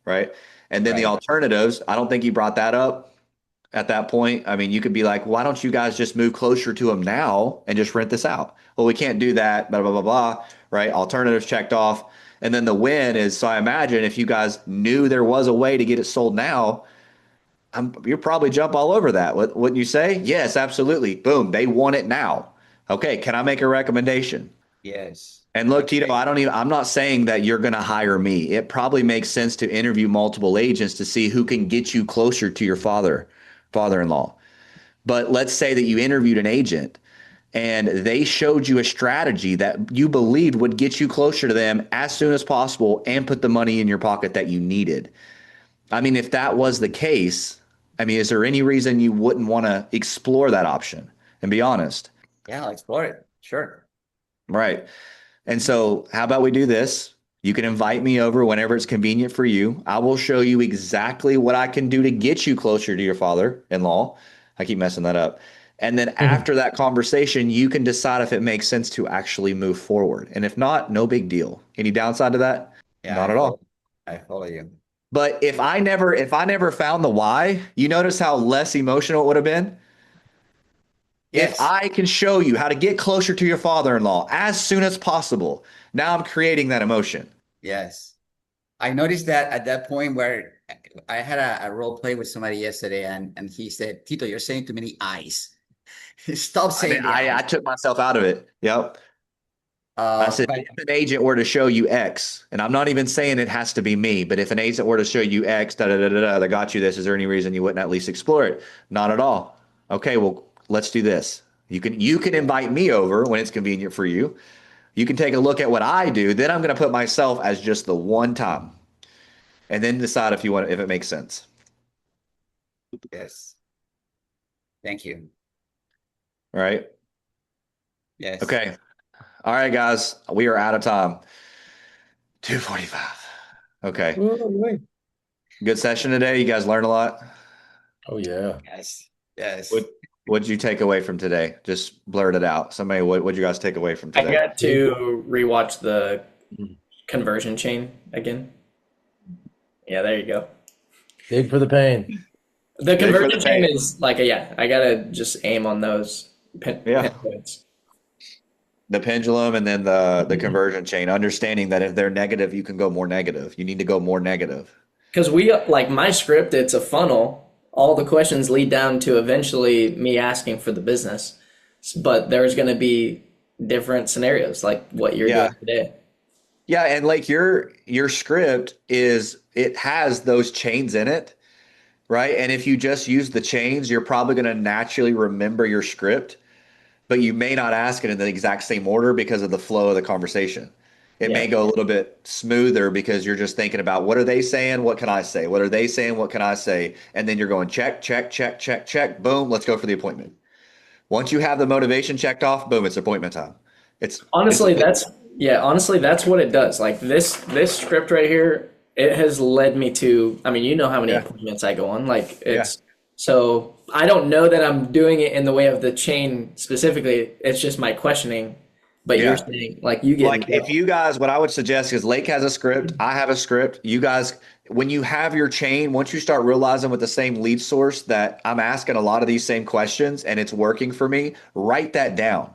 right? And then the
Right.
alternatives, I don't think you brought that up at that point. I mean, you could be like, why don't you guys just move closer to him now and just rent this out? Well, we can't do that, blah, blah, blah, blah, right? Alternatives checked off. And then the win is, so I imagine if you guys knew there was a way to get it sold now, you'll probably jump all over that. Wouldn't you say? Yes, absolutely. Boom, they want it now. Okay, can I make a recommendation?
Yes.
And look, Tito,
Okay.
I'm not saying that you're going to hire me. It probably makes sense to interview multiple agents to see who can get you closer to your father-in-law. But let's say that you interviewed an agent and they showed you a strategy that you believed would get you closer to them as soon as possible and put the money in your pocket that you needed. I mean, if that was the case, I mean, is there any reason you wouldn't want to explore that option and be honest?
Yeah, I'll explore it. Sure.
Right. And so, how about we do this? You can invite me over whenever it's convenient for you. I will show you exactly what I can do to get you closer to your father-in-law. I keep messing that up. And then after that conversation, you can decide if it makes sense to actually move forward. And if not, no big deal. Any downside to that?
Yeah,
Not at all.
I follow you.
But if I never found the why, you notice how less emotional it would have been? If
Yes.
I can show you how to get closer to your father-in-law as soon as possible, now I'm creating that emotion.
Yes. I noticed that at that point where I had a role play with somebody yesterday, and he said, Tito, you're saying too many eyes. Stop
I mean,
saying the
I
hours.
took myself out of it. Yep. I said,
But
if an agent were to show you X, and I'm not even saying it has to be me, but if an agent were to show you X, da da da da da, that got you this, is there any reason you wouldn't at least explore it? Not at all. Okay, well, let's do this. You can invite me over when it's convenient for you. You can take a look at what I do. Then I'm going to put myself as just the one time, and then decide if it makes sense.
yes, thank you.
All right.
Yes.
Okay. All right, guys. We are out of time. 2:45. Okay.
Wait.
Good session today. You guys learned a lot.
Oh yeah.
Yes. Yes.
What'd you take away from today? Just blurt it out. Somebody, what'd you guys take away from
I
today?
got to rewatch the
Mhm.
conversion chain again. Yeah, there you go.
Dig for the pain.
The
Dig for the
conversion chain
pain.
is like, I gotta just aim on those
Yeah.
pinpoints.
The pendulum and then the conversion chain, understanding that if they're negative, you can go more negative. You need to go more negative.
Because like my script, it's a funnel. All the questions lead down to eventually me asking for the business. But there's going to be different scenarios like what you're
Yeah.
doing today.
Yeah, and like your script it has those chains in it, right? And if you just use the chains, you're probably going to naturally remember your script, but you may not ask it in the exact same order because of the flow of the conversation. It may
Yeah.
go a little bit smoother because you're just thinking about what are they saying? What can I say? What are they saying? What can I say? And then you're going check, check, check, check, check. Boom, let's go for the appointment. Once you have the motivation checked off, boom, it's appointment time.
Honestly, that's what it does. Like this script right here, it has led me to, I mean, you know how many
Yeah.
appointments I go on. Like so I don't know that I'm doing it in the way of the chain specifically. It's just my questioning. But you're
Yeah.
saying like you get
Like if you guys, what I would suggest is Lake has a script, I have a script. You guys, when you have your chain, once you start realizing with the same lead source that I'm asking a lot of these same questions and it's working for me, write that down.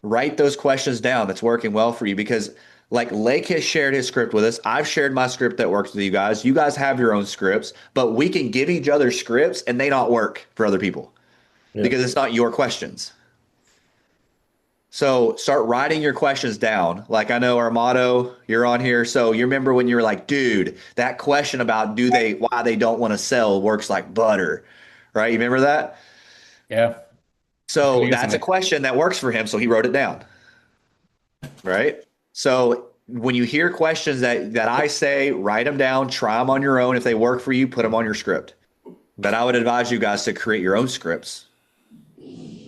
Write those questions down. That's working well for you because like Lake has shared his script with us. I've shared my script that works with you guys. You guys have your own scripts, but we can give each other scripts and they not work for other people
Yeah.
because it's not your questions. So start writing your questions down. Like I know our motto, you're on here. So you remember when you were like, dude, that question about why they don't want to sell works like butter, right? You remember that?
Yeah.
So
Using
that's a
it.
question that works for him. So he wrote it down, right? So when you hear questions that I say, write them down, try them on your own. If they work for you, put them on your script. But I would advise you guys to create your own scripts.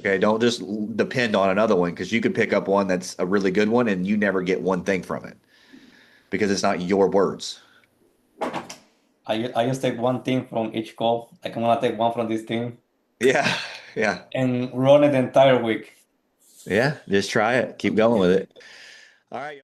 Okay, don't just depend on another one because you could pick up one that's a really good one and you never get one thing from it because it's not your words.
I just take one thing from each call. Like I'm gonna take one from this team
Yeah, yeah,
and run it the entire week.
yeah. Just try it. Keep going with it. All right.